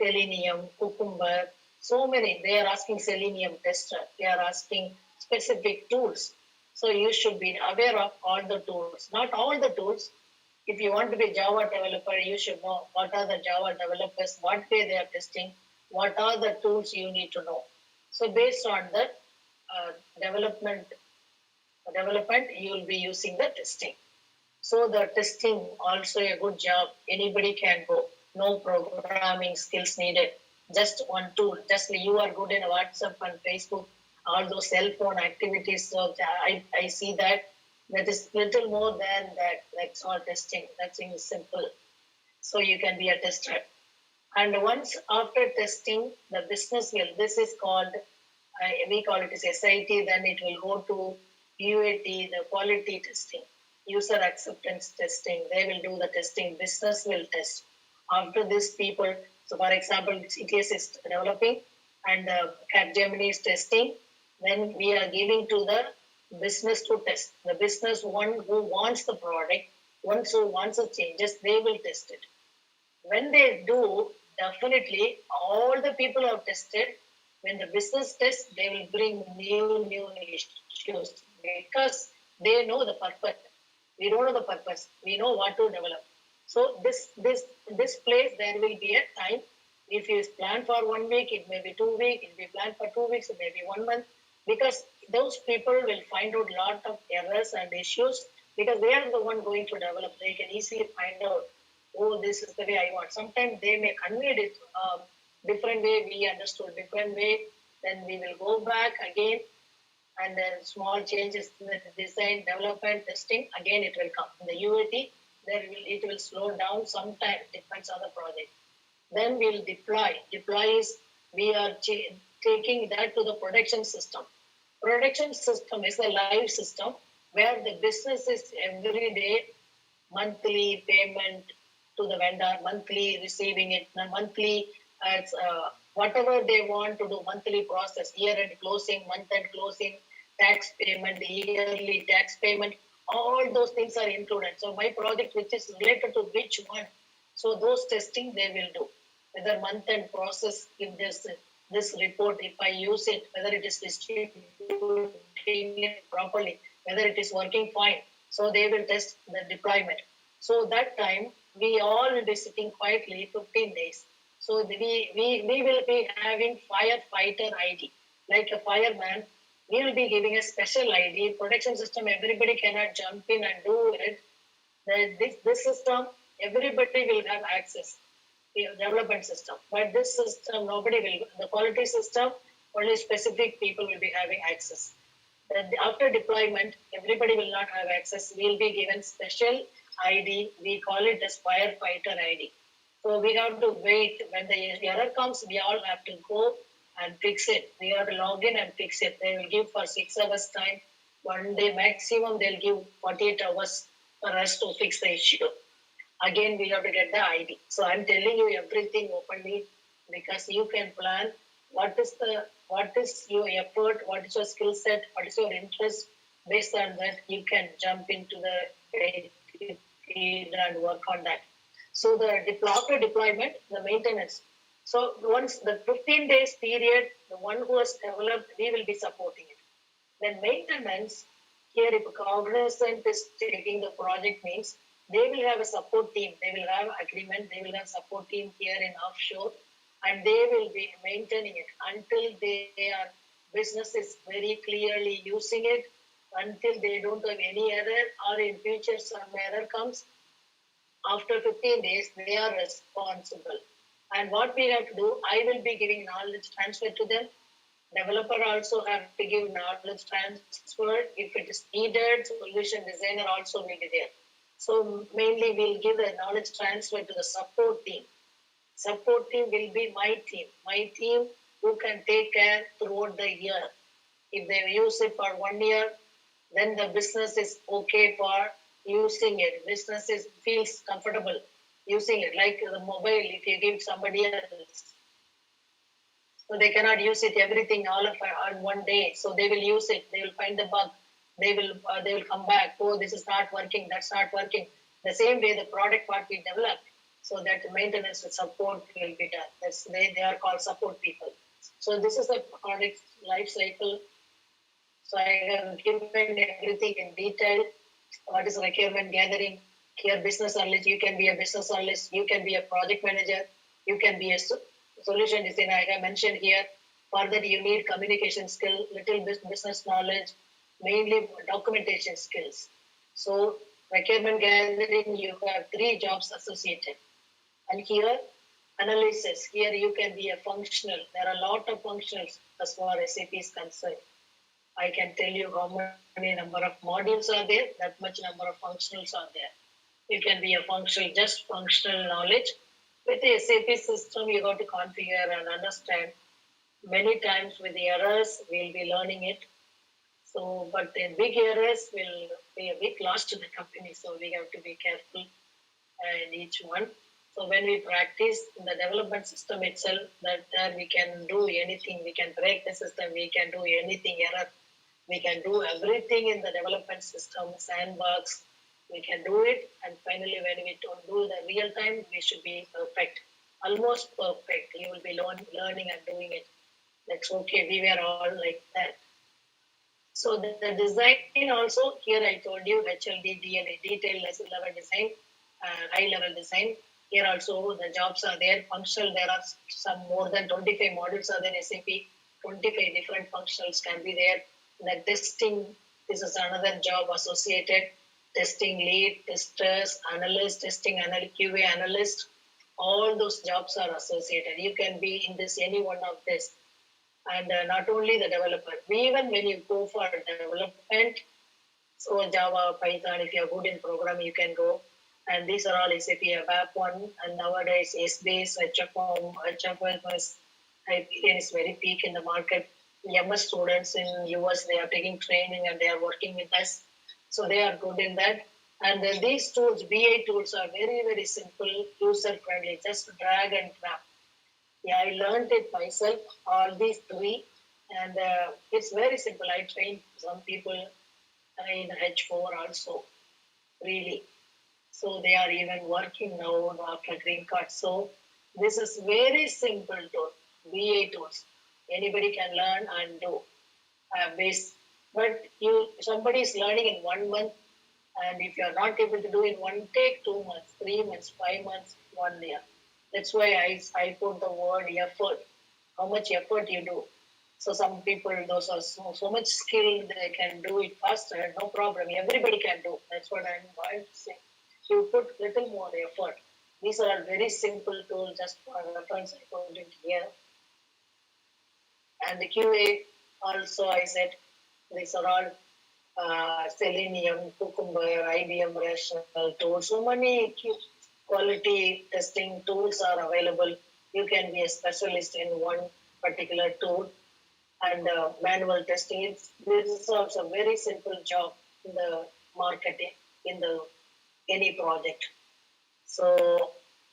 Selenium, Cucumber, so many. They are asking Selenium tester. They are asking specific tools. So you should be aware of all the tools. Not all the tools. If you want to be Java developer, you should know what are the Java developers, what way they are testing, what are the tools you need to know. So based on the uh, development, you will be using the testing. So the testing also a good job. Anybody can go. No programming skills needed. Just one tool. Just you are good in WhatsApp and Facebook, all those cell phone activities. So I see that is little more than that. That's all testing. That's simple. So you can be a tester. And once after testing, the business will, this is called, we call it as SIT, then it will go to UAT, the quality testing, user acceptance testing. They will do the testing, business will test. After this, people, so for example, CTS is developing and Capgemini is testing, then we are giving to the business to test. The business one who wants the product, one who wants the changes, they will test it. When they do, definitely all the people have tested. When the business tests, they will bring new issues because they know the purpose. We don't know the purpose. We know what to develop. So this place there will be a time. If you plan for 1 week, it may be 2 weeks. If you plan for 2 weeks, it may be 1 month. Because those people will find out a lot of errors and issues because they are the one going to develop. They can easily find out, oh, this is the way I want. Sometimes they may convey it different way. We understood different way. Then we will go back again and then small changes in the design, development, testing. Again, it will come. In the UAT, it will slow down. Sometimes depends on the project. Then we'll deploy. Deploy is we are taking that to the production system. Production system is a live system where the business is every day monthly payment to the vendor, monthly receiving it, monthly whatever they want to do, monthly process, year-end closing, month-end closing, tax payment, yearly tax payment, all those things are included. So my project, which is related to which one, so those testing they will do. Whether month-end process, if this report, if I use it, whether it is distributing it properly, whether it is working fine. So they will test the deployment. So that time we all will be sitting quietly 15 days. So we will be having firefighter ID, like a fireman. We will be giving a special ID. Protection system, everybody cannot jump in and do it. This system, everybody will have access, the development system. But this system, nobody will. The quality system, only specific people will be having access. Then after deployment, everybody will not have access. We will be given special ID. We call it as firefighter ID. So we have to wait. When the error comes, we all have to go and fix it. We have to log in and fix it. They will give for 6 hours time. One day maximum, they'll give 48 hours for us to fix the issue. Again, we have to get the ID. So I'm telling you everything openly because you can plan what is your effort, what is your skill set, what is your interest. Based on that, you can jump into the field and work on that. So after deployment, the maintenance. So once the 15 days period, the one who has developed, we will be supporting it. Then maintenance, here if Cognizant is taking the project means, they will have a support team. They will have agreement. They will have support team here in offshore, and they will be maintaining it until their business is very clearly using it, until they don't have any error, or in future some error comes. After 15 days, they are responsible. And what we have to do, I will be giving knowledge transfer to them. Developer also have to give knowledge transfer. If it is needed, solution designer also will be there. So mainly we'll give the knowledge transfer to the support team. Support team will be my team who can take care throughout the year. If they use it for 1 year, then the business is okay for using it. Business feels comfortable using it. Like the mobile, if you give somebody else, so they cannot use it everything all of on one day. So they will use it. They will find the bug. They will come back. Oh, this is not working. That's not working. The same way the product what we developed, so that the maintenance and support will be done. They are called support people. So this is the product life cycle. So I have given everything in detail. What is requirement gathering? Here, business analyst. You can be a business analyst. You can be a project manager. You can be a solution designer. I have mentioned here. For that, you need communication skill, little business knowledge, mainly documentation skills. So requirement gathering, you have 3 jobs associated. And here, analysis. Here you can be a functional. There are a lot of functionals as far as SAP is concerned. I can tell you how many number of modules are there, that much number of functionals are there. You can be a functional, just functional knowledge. With the SAP system, you got to configure and understand. Many times with the errors, we'll be learning it. So, but the big errors will be a big loss to the company. So we have to be careful in each one. So when we practice in the development system itself, that there we can do anything. We can break the system. We can do anything error. We can do everything in the development system, sandbox. We can do it. And finally, when we don't do the real time, we should be perfect, almost perfect. You will be learning and doing it. That's okay. We were all like that. So the design also, here I told you, HLD, DLA, detailed level design, high level design. Here also the jobs are there. Functional, there are some more than 25 modules are there in SAP. 25 different functionals can be there. The testing, this is another job associated. Testing lead, testers, analyst, testing analyst, QA analyst. All those jobs are associated. You can be in this, any one of this. And not only the developer, even when you go for development, so Java, Python, if you're good in programming, you can go. And these are all SAP ABAP 1, and nowadays S-Base, HFM is very peak in the market. MS students in US, they are taking training and they are working with us. So they are good in that. And these tools, BA tools, are very, very simple, user friendly, just drag and drop. Yeah, I learned it myself, all these three, and it's very simple. I trained some people in H4 also, really. So they are even working now after green card. So this is very simple tool, BA tools. Anybody can learn and do base. But somebody is learning in 1 month, and if you are not able to do in one take, 2 months, 3 months, 5 months, 1 year. That's why I put the word effort. How much effort you do. So some people, those are so much skilled, they can do it faster. No problem. Everybody can do. That's what I'm going to say. You put little more effort. These are very simple tools, just for reference I put it here. And the QA also, I said, these are all Selenium, Cucumber, IBM Rational tools. So many quality testing tools are available. You can be a specialist in one particular tool. And manual testing. This is also a very simple job in the marketing, in the any project. So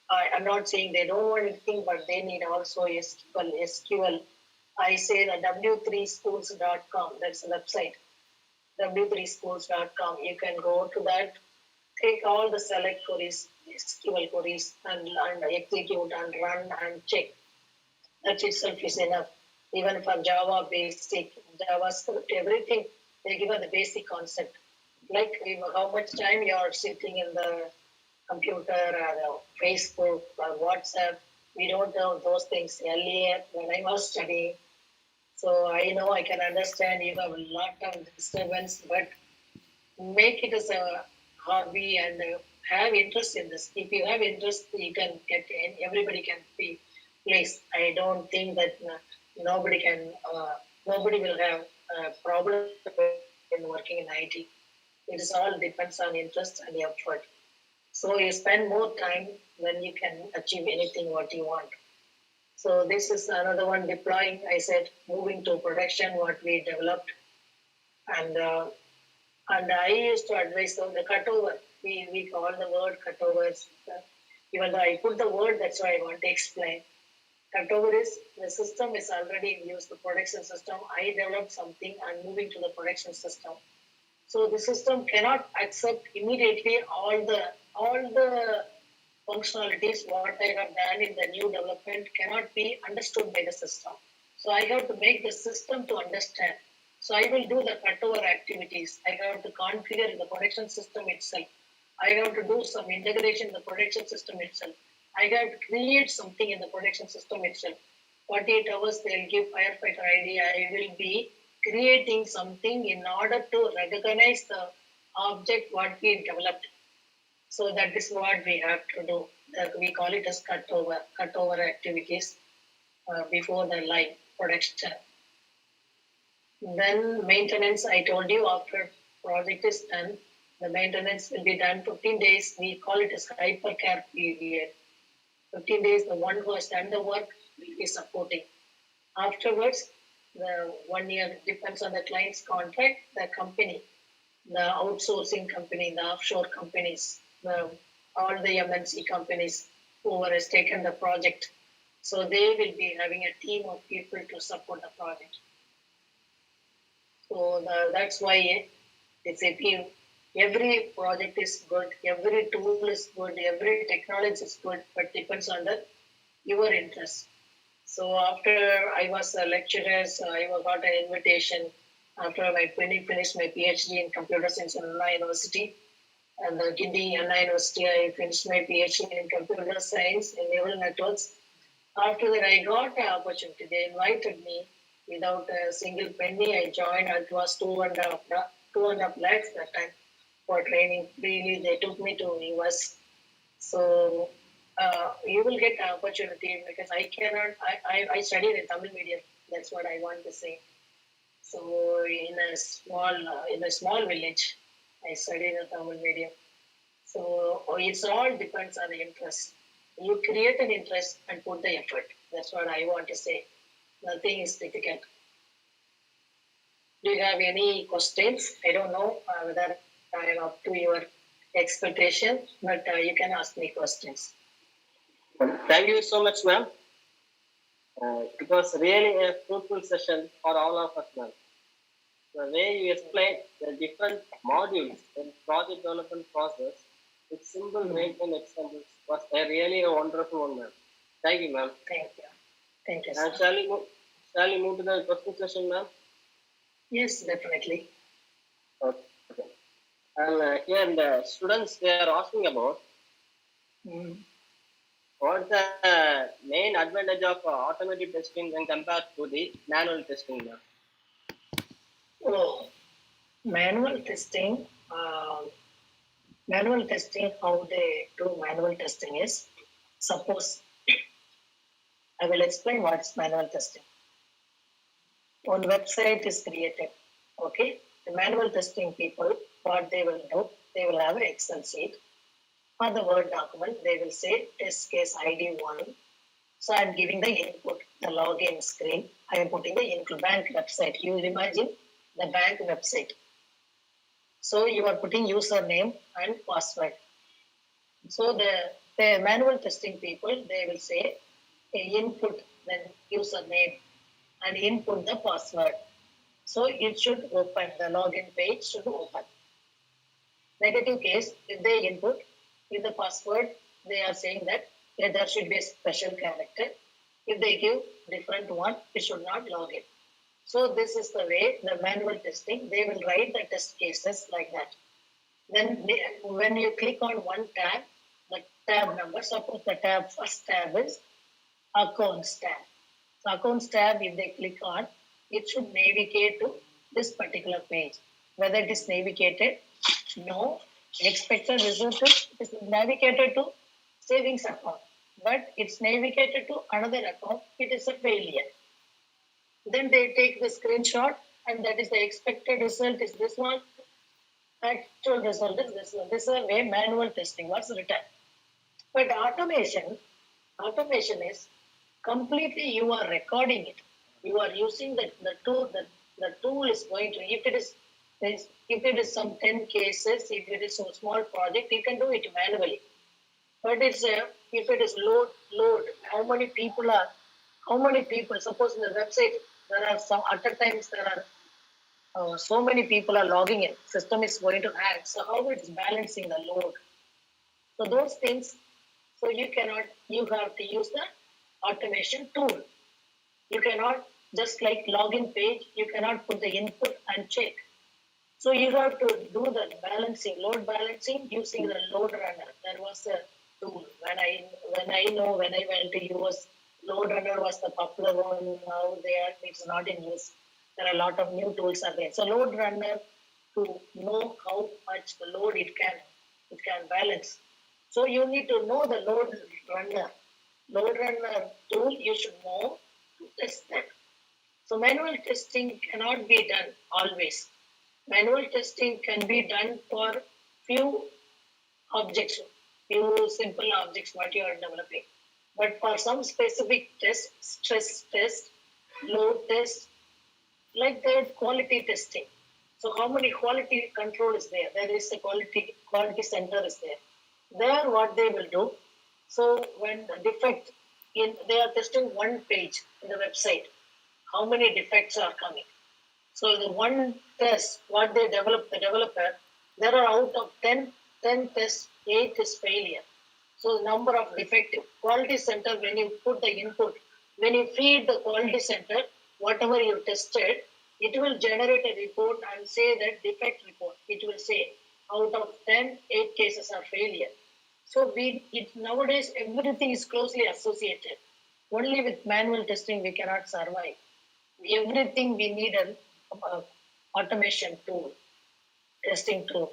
I'm not saying they don't want anything, but they need also SQL. SQL. I say the w3schools.com. That's the website. w3schools.com. You can go to that, take all the select queries, SQL queries, and execute and run and check. That itself is enough. Even for Java basic, JavaScript, everything, they give us the basic concept. Like how much time you are sitting in the computer or Facebook or WhatsApp. We don't know those things earlier when I was studying. So I know I can understand you have a lot of disturbance, but make it as a hobby and have interest in this. If you have interest, you can get in. Everybody can be placed. I don't think that nobody can. Nobody will have a problem in working in IT. It is all depends on interest and effort. So you spend more time when you can achieve anything what you want. So this is another one deploying. I said moving to production what we developed, and I used to advise them the cutover. We call the word cutovers. Even though I put the word, that's why I want to explain. Cutover is the system is already in use, the production system. I developed something and moving to the production system. So the system cannot accept immediately all the functionalities what I have done in the new development cannot be understood by the system. So I have to make the system to understand. So I will do the cutover activities. I have to configure in the production system itself. I have to do some integration in the production system itself. I have to create something in the production system itself. 48 hours they'll give firefighter ID. I will be creating something in order to recognize the object what we developed. So that is what we have to do. We call it as cutover activities before the line production. Then maintenance, I told you after project is done, the maintenance will be done 15 days. We call it as hypercare period. 15 days, the one who has done the work will be supporting. Afterwards, the 1 year depends on the client's contract, the company, the outsourcing company, the offshore companies, all the MNC companies who has taken the project. So they will be having a team of people to support the project. So that's why SAP, every project is good, every tool is good, every technology is good, but depends on your interest. So after I was a lecturer, so I got an invitation after I finished my PhD in computer science in Anna University. And the Gindi Anna University, I finished my PhD in computer science in neural networks. After that, I got an opportunity. They invited me without a single penny. I joined. It was 2.5 lakhs that time for training. Freely, they took me to US. So you will get an opportunity because I cannot. I studied in Tamil medium. That's what I want to say. So in a small village, I studied in Tamil medium. So it's all depends on the interest. You create an interest and put the effort. That's what I want to say. Nothing is difficult. Do you have any questions? I don't know whether I am up to your expectation, but you can ask me questions. Thank you so much, ma'am. It was really a fruitful session for all of us, ma'am. The way you explained the different modules in project development process with simple real-time examples was a really a wonderful one, ma'am. Thank you, ma'am. Thank you. Thank you, And sir. shall we move to the question session, ma'am? Yes, definitely. Okay. And here the students they are asking about Mm. what's the main advantage of automated testing when compared to the manual testing, ma'am? Oh, manual testing. Manual testing, how they do manual testing is, suppose I will explain what's manual testing. One website is created, okay? The manual testing people, what they will do, they will have an Excel sheet or the Word document. They will say test case ID 1. So I'm giving the input, the login screen. I am putting the input bank website. You imagine the bank website. So you are putting username and password. So the manual testing people, they will say input the username and input the password. So it should open, the login page should open. Negative case, if they input with the password, they are saying that there should be a special character. If they give different one, it should not log in. So this is the way the manual testing, they will write the test cases like that. Then when you click on one tab, the tab number, suppose the first tab is accounts tab. So accounts tab, if they click on, it should navigate to this particular page. Whether it is navigated, no. Expected result is navigated to savings account, but it's navigated to another account. It is a failure. Then they take the screenshot, and that is the expected result is this one. Actual result is this one. This is a way manual testing was written. But automation is completely you are recording it. You are using the tool. The tool is going to, if it is some 10 cases, if it is a small project, you can do it manually. But it's if it is load, how many people, suppose in the website, there are some, at a times there are so many people are logging in, system is going to hang. So how it's balancing the load? So those things, so you have to use the automation tool. You cannot just like login page, you cannot put the input and check. So you have to do the balancing, load balancing using the load runner. There was a tool when I went to US, load runner was the popular one. Now it's not in use. There are a lot of new tools are there. So load runner, to know how much the load it can balance. So you need to know the load runner. Load runner tool you should know to test that. So manual testing cannot be done always. Manual testing can be done for few objects, few simple objects what you are developing. But for some specific test, stress test, load test, like that quality testing. So how many quality control is there? There is a quality center is there. There what they will do. So when the defect they are testing one page in the website, how many defects are coming? So the one test, what they develop, the developer, there are out of 10 tests, 8 is failure. So the number of defective. Quality center, when you put the input, when you feed the quality center, whatever you tested, it will generate a report and say that defect report. It will say out of 10, 8 cases are failure. So nowadays everything is closely associated. Only with manual testing we cannot survive. Everything we need an automation tool, testing tool.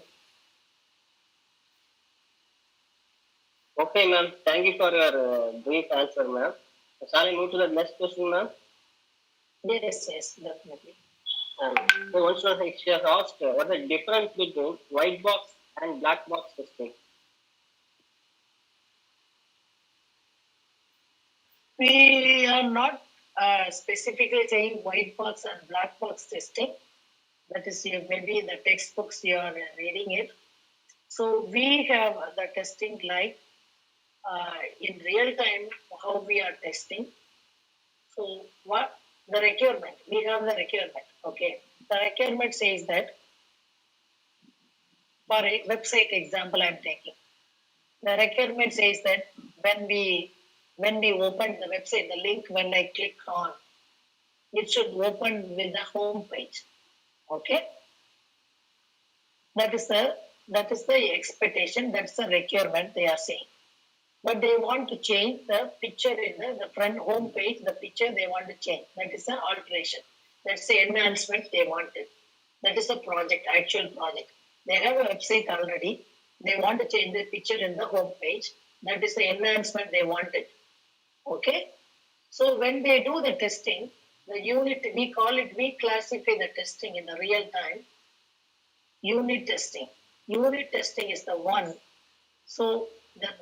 Okay, ma'am. Thank you for your brief answer, ma'am. Shall I move to the next question, ma'am? Yes, definitely. So one student she has asked what is the difference between white box and black box testing? We are not specifically saying white box and black box testing. That is maybe the textbooks you are reading it. So we have the testing like in real time how we are testing. So what the requirement? We have the requirement. Okay. The requirement says that for a website example I'm taking. The requirement says that when we open the website, the link when I click on, it should open with the home page. Okay. That is the expectation, that's the requirement they are saying. But they want to change the picture in the front home page, the picture they want to change. That is the alteration. That's the enhancement they wanted. That is the project, actual project. They have a website already. They want to change the picture in the home page. That is the enhancement they wanted. Okay? So when they do the testing, the unit, we classify the testing in the real time. Unit testing. Unit testing is the one. So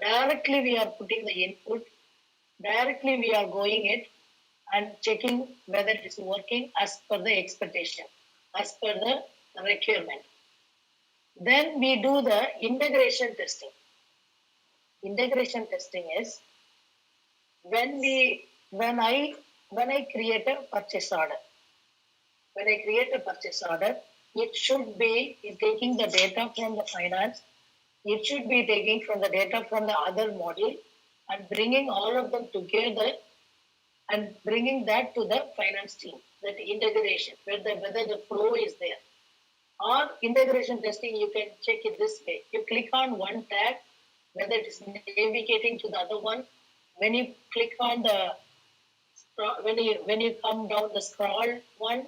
directly we are putting the input, directly we are going it and checking whether it is working as per the expectation, as per the requirement. Then we do the integration testing. Integration testing is when I create a purchase order. When I create a purchase order, it should be taking the data from the finance. It should be taking from the data from the other module and bringing all of them together and bringing that to the finance team. That integration, whether the flow is there. Or integration testing, you can check it this way. You click on one tab, whether it is navigating to the other one. When you click on the when you come down the scroll one,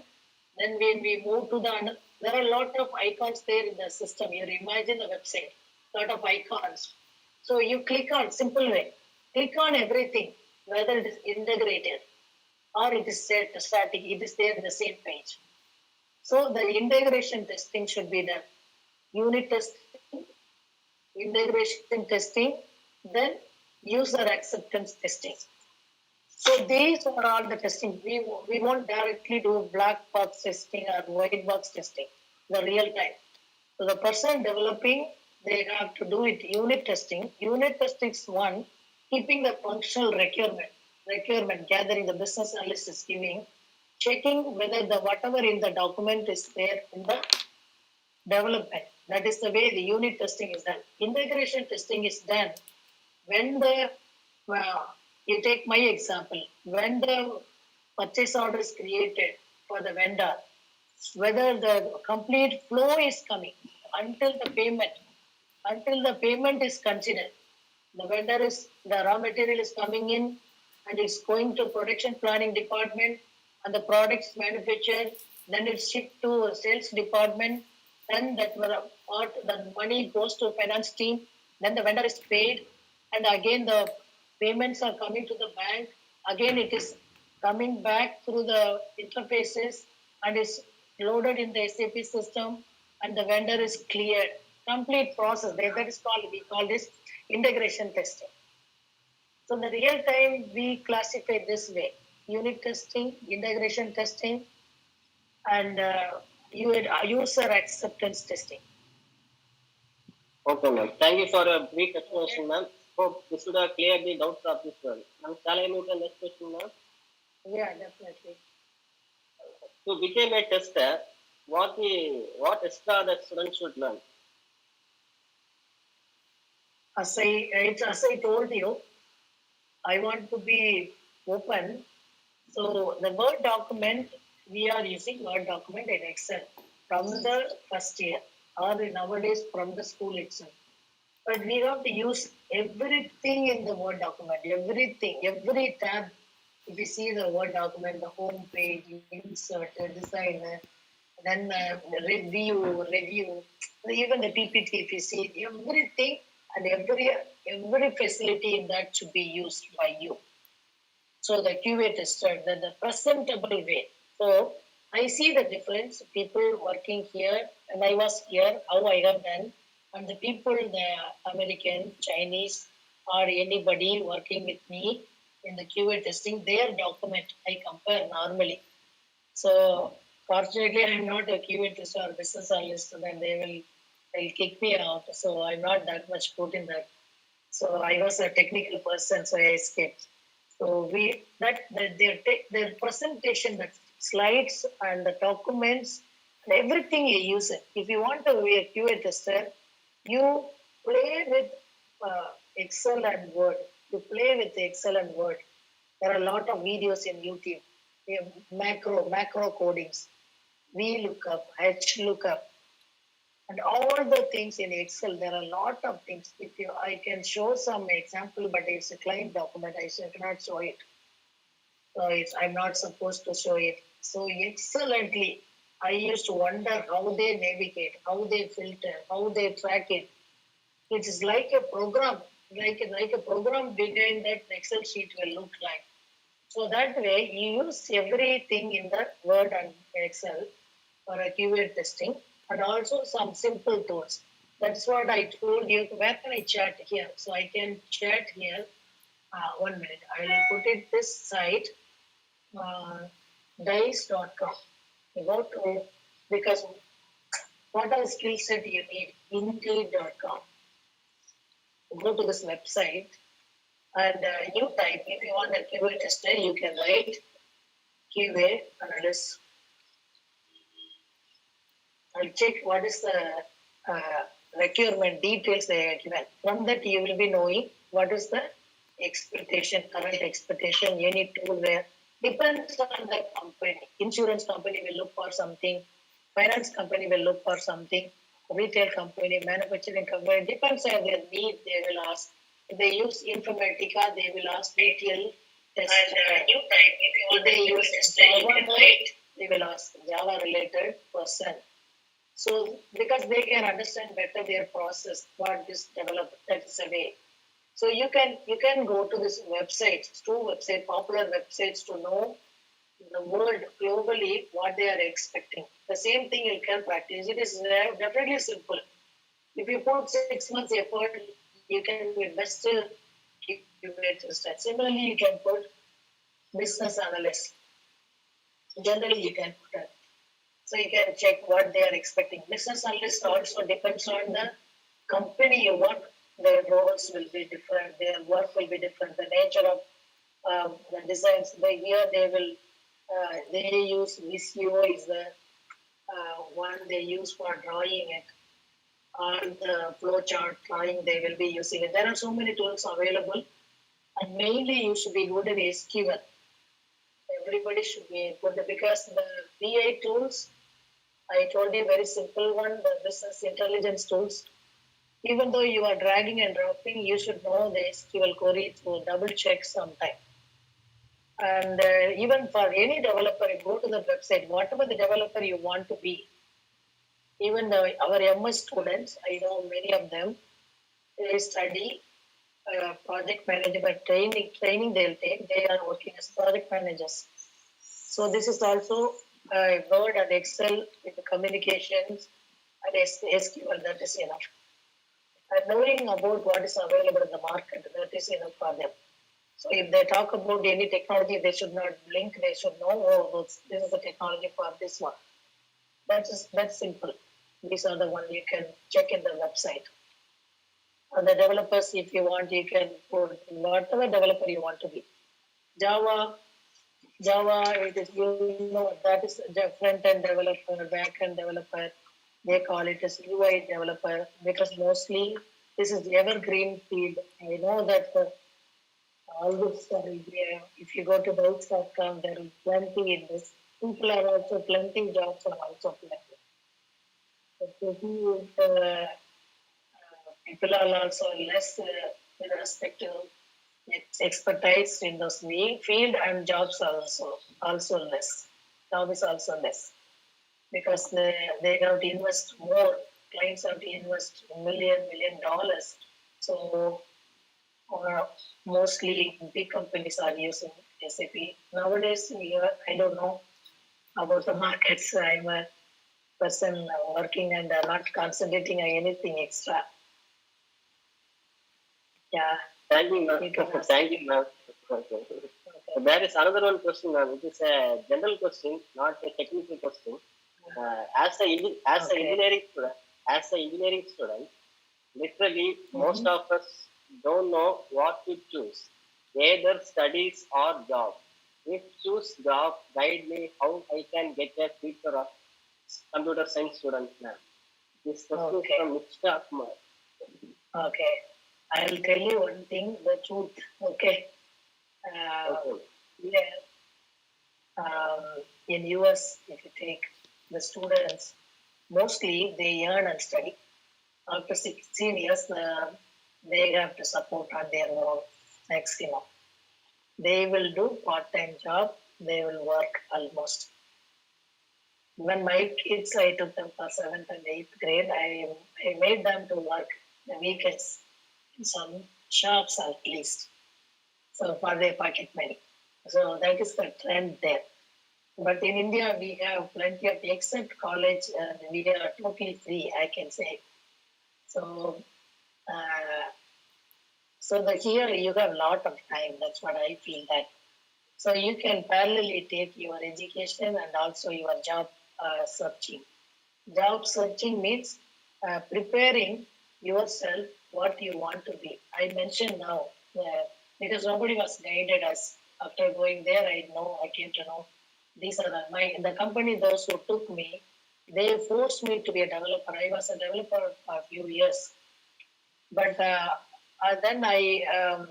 then when we move to the there are a lot of icons there in the system. You imagine the website, lot of icons. So you click on simple way, click on everything, whether it is integrated or it is set static, it is there in the same page. So the integration testing should be done. Unit testing, integration testing, then user acceptance testing. So these are all the testing. We won't directly do black box testing or white box testing, the real time. So the person developing, they have to do it unit testing. Unit testing is one, keeping the functional requirement, gathering the business analyst is giving, checking whether the whatever in the document is there in the development. That is the way the unit testing is done. Integration testing is done when you take my example, when the purchase order is created for the vendor, whether the complete flow is coming until the payment is considered. The raw material is coming in and it's going to production planning department and the products manufactured, then it's shipped to sales department, then the money goes to finance team, then the vendor is paid, and again the payments are coming to the bank, again it is coming back through the interfaces and is loaded in the SAP system and the vendor is cleared. Complete process. That is we call this integration testing. So in the real time, we classify this way: unit testing, integration testing, and user acceptance testing. Okay, ma'am. Thank you for a brief explanation, ma'am. Hope this would have cleared the doubts of this one. Ma'am, shall I move to the next question, ma'am? Yeah, definitely. To become a tester, what extra the student should learn? As I told you, I want to be open. So the Word document, we are using Word document in Excel from the first year or nowadays from the school itself. But we have to use everything in the Word document, everything, every tab. If you see the Word document, the home page, insert, design, then review, even the PPT, if you see everything and every facility in that should be used by you. So the QA tester, the presentable way. So I see the difference. People working here, and I was here, how I have done, and the people, the American, Chinese, or anybody working with me in the QA testing, their document I compare normally. So fortunately, I'm not a QA tester or business analyst, so then they will they'll kick me out. So I'm not that much good in that. So I was a technical person, so I escaped. So their presentation, the slides and the documents, and everything you use it. If you want to be a QA tester, you play with Excel and Word. You play with Excel and Word. There are a lot of videos in YouTube. We have macro codings, VLOOKUP, HLOOKUP, and all the things in Excel. There are a lot of things. I can show some example, but it's a client document. I cannot show it. So I'm not supposed to show it. So excellently, I used to wonder how they navigate, how they filter, how they track it. It is like a program, like a program behind that Excel sheet will look like. So that way, you use everything in the Word and Excel for a QA testing, and also some simple tools. That's what I told you. Where can I chat here? So I can chat here. 1 minute. I will put it this site, dice.com. You go to, because what are the skill set you need? Indeed.com. Go to this website and you type, if you want a QA tester, you can write QA analyst. I'll check what is the requirement details they are given. From that, you will be knowing what is the expectation, current expectation, any tool where depends on the company. Insurance company will look for something, finance company will look for something, retail company, manufacturing company, depends on their need, they will ask. If they use Informatica, they will ask retail test. And you type, if they use Java, they will ask Java related person. So because they can understand better their process, what is developed, that is a way. So you can go to this websites, popular websites to know the world globally what they are expecting. The same thing you can practice. It is definitely simple. If you put 6 months effort, you can be best still QA. Similarly, you can put business analyst. Generally, you can put it. So you can check what they are expecting. Business analyst also depends on the company you work. Their roles will be different. Their work will be different. The nature of the designs. Here they use Visio is the one they use for drawing it. Or the flowchart drawing they will be using it. There are so many tools available, and mainly you should be good at SQL. Everybody should be good because the BI tools. I told you very simple one, the business intelligence tools. Even though you are dragging and dropping, you should know the SQL query to double check sometime. And even for any developer, you go to the website, whatever the developer you want to be. Even our MS students, I know many of them, they study project management training they'll take. They are working as project managers. So this is also Word and Excel with the communications and SQL, that is enough. And knowing about what is available in the market, that is enough for them. So if they talk about any technology, they should not blink. They should know, oh, this is the technology for this one. That's simple. These are the ones you can check in the website. And the developers, if you want, you can put whatever developer you want to be. Java, it is, that is front-end developer, back-end developer. They call it as UI developer because mostly this is the evergreen field. I know that all this, if you go to Bytes.com, there is plenty in this. People are also plenty, jobs are also plenty. People are also less with respect to expertise in those field, and jobs are also less. Job is also less because they have to invest more. Clients have to invest million dollars. So mostly big companies are using SAP nowadays. I don't know about the markets. I'm a person working and not concentrating on anything extra. Yeah. Thank you, ma'am. Thank you, ma'am. Okay. There is another one question, ma'am. It is a general question, not a technical question. As an engineering student, as an engineering student, literally most of us don't know what to choose, either studies or job. If choose job, guide me how I can get a future of computer science student now. This question is Okay. from Mr. Akmal. Okay. I'll tell you one thing, the truth. Okay. Okay. Yeah. In US, if you take the students, mostly they earn and study. After 16 years, they have to support on their own maximum. They will do part-time job. They will work almost. When my kids, I took them for 7th and 8th grade. I made them to work the weekends in some shops at least. So for their pocket money. So that is the trend there. But in India, we have plenty of, except college, we are totally free, I can say. So, uh, so the here you have a lot of time. That's what I feel that. So you can parallelly take your education and also your job searching. Job searching means preparing yourself what you want to be. I mentioned now because nobody was guided us. After going there, I came to know these are the company. Those who took me, they forced me to be a developer. I was a developer for a few years, but then I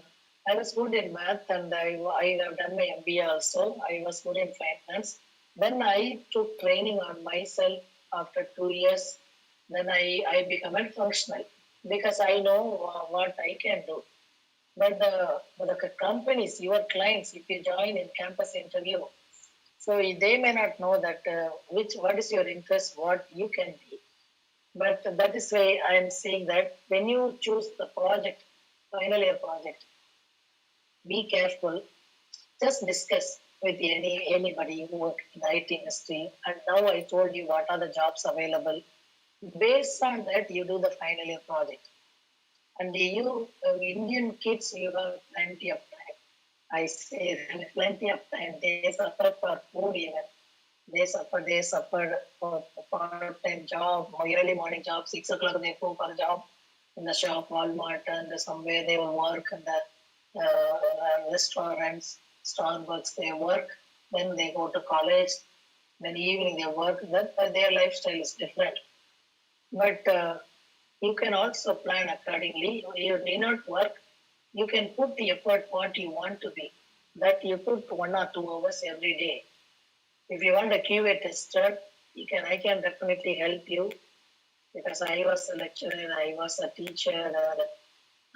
was good in math and I have done my MBA also. I was good in finance. Then I took training on myself after 2 years. Then I become a functional because I know what I can do. But the companies, your clients, if you join in campus interview, so they may not know that what is your interest, what you can be. But that is why I am saying that when you choose the project, final year project, be careful. Just discuss with anybody who work in the IT industry. And now I told you what are the jobs available. Based on that, you do the final year project. And you, Indian kids, you have plenty of time. I say plenty of time. They suffer for food even. They suffered for part-time job, early morning job, 6 o'clock they go for a job in the shop, Walmart, and somewhere they will work in the restaurants, Starbucks, they work. Then they go to college. Then evening they work. Then their lifestyle is different. But you can also plan accordingly. You need not work. You can put the effort what you want to be. That you put 1 or 2 hours every day. If you want a QA tester, I can definitely help you because I was a lecturer, I was a teacher,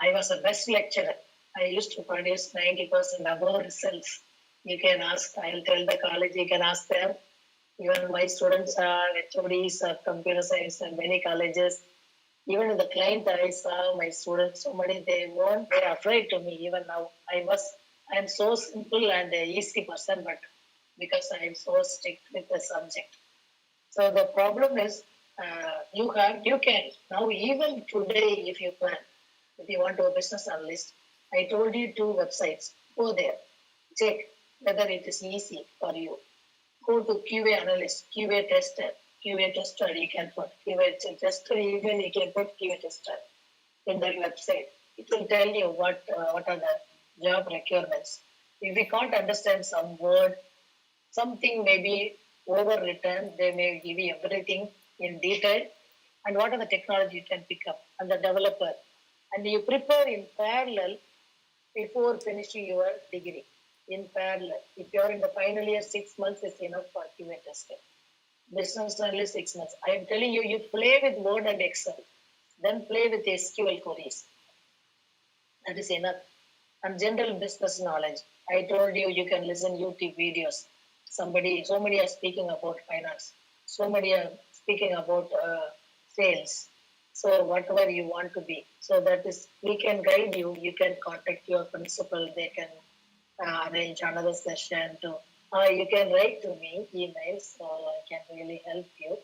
I was a best lecturer. I used to produce 90% above results. You can ask, I'll tell the college, you can ask them. Even my students are HODs of computer science in many colleges. Even in the client I saw my students, so many they're afraid to me even now. I'm so simple and easy person, but because I'm so strict with the subject. So the problem is you can now even today if you plan, if you want to a business analyst, I told you 2 websites. Go there, check whether it is easy for you. Go to QA analyst, QA tester, QA tester. You can put QA tester, even you can put QA tester in that website. It will tell you what are the job requirements. If we can't understand some word, something may be overwritten, they may give you everything in detail, and what are the technology you can pick up, and the developer. And you prepare in parallel before finishing your degree. In parallel, if you are in the final year, 6 months is enough for QA testing. Business only 6 months. I am telling you, you play with Word and Excel, then play with SQL queries. That is enough. And general business knowledge. I told you, you can listen YouTube videos. So many are speaking about finance. So many are speaking about sales. So whatever you want to be. So that is, we can guide you. You can contact your principal. They can arrange another session to. You can write to me emails, so I can really help you.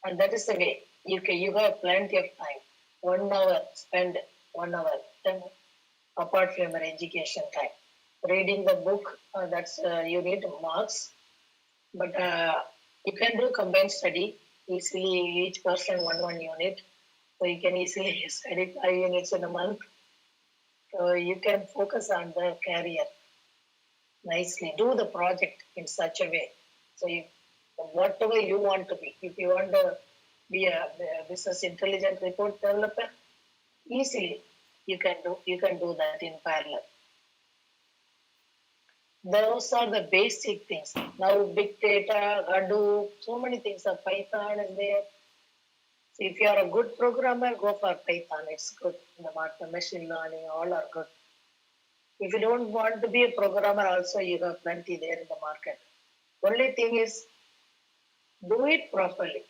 And that is the way you have plenty of time. 1 hour, spend 1 hour. Then apart from your education time, reading the book, that's you need marks, but you can do combined study. easily each person one unit. So you can easily study 5 units in a month. So you can focus on the career nicely. Do the project in such a way. So you, whatever you want to be, if you want to be a business intelligent report developer, easily you can do that in parallel. Those are the basic things. Now big data, Hadoop, so many things are Python is there. So if you are a good programmer, go for Python. It's good. The market, machine learning, all are good. If you don't want to be a programmer, also you have plenty there in the market. Only thing is do it properly.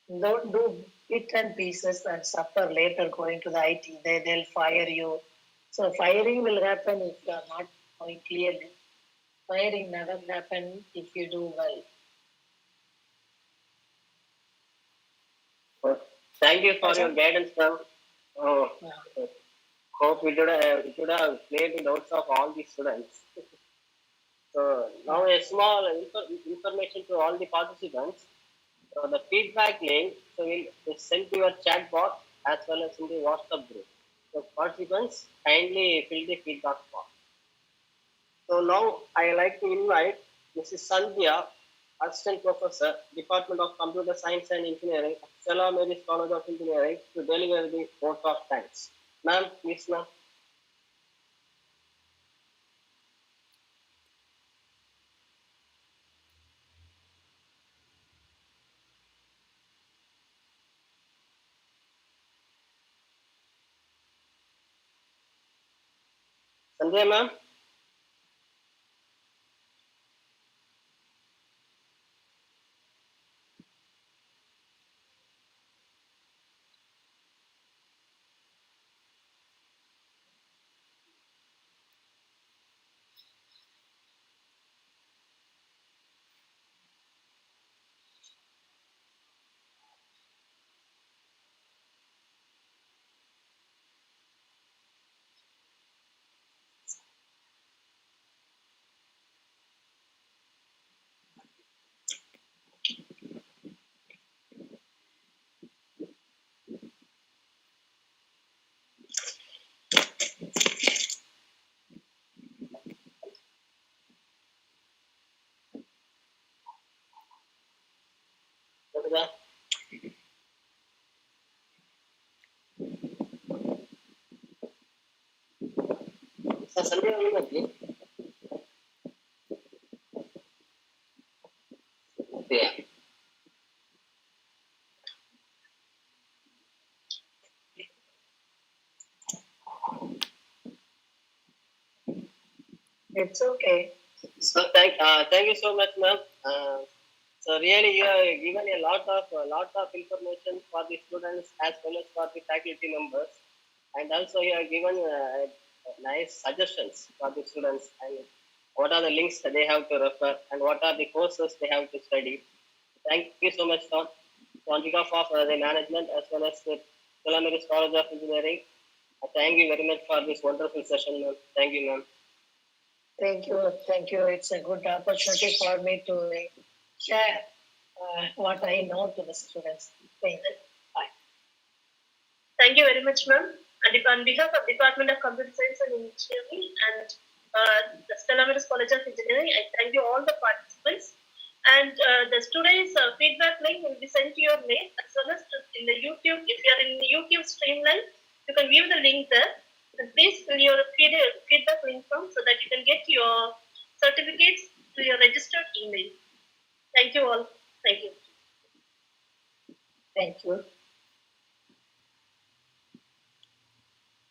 Don't do bit and pieces and suffer later going to the IT. They'll fire you. So firing will happen if you are not knowing clearly. Firing never happen if you do well. Thank you for your guidance, ma'am. Oh, Yeah. hope it would have cleared the doubts of all the students. So now a small information to all the participants. So the feedback link is sent to your chat box as well as in the WhatsApp group. So participants kindly fill the feedback form. So now I like to invite Mrs. Sandhya, Assistant Professor, Department of Computer Science and Engineering, Stella College of Engineering, to deliver the vote of thanks. Ma'am, please, ma'am. Sandhya, ma'am. Sandhya. Sir, Sandhya, please. Yeah. It's okay. So thank you so much, ma'am. So really, you have given a lot of information for the students as well as for the faculty members, and also you have given nice suggestions for the students and what are the links that they have to refer and what are the courses they have to study. Thank you so much, sir. So on behalf of the management as well as the Durairaj College of Engineering, thank you very much for this wonderful session, ma'am. Thank you, ma'am. Thank you. Thank you. It's a good opportunity for me to share what I know to the students. Thank you. Bye. Thank you very much, ma'am. And on behalf of Department of Computer Science and Engineering and the Stamford College of Engineering, I thank you all the participants. And the students' feedback link will be sent to your mail as well as in the YouTube. If you are in the YouTube streamline, you can view the link there. And please fill your feedback link form so that you can get your certificates to your registered email. Thank you all. Thank you. Thank you.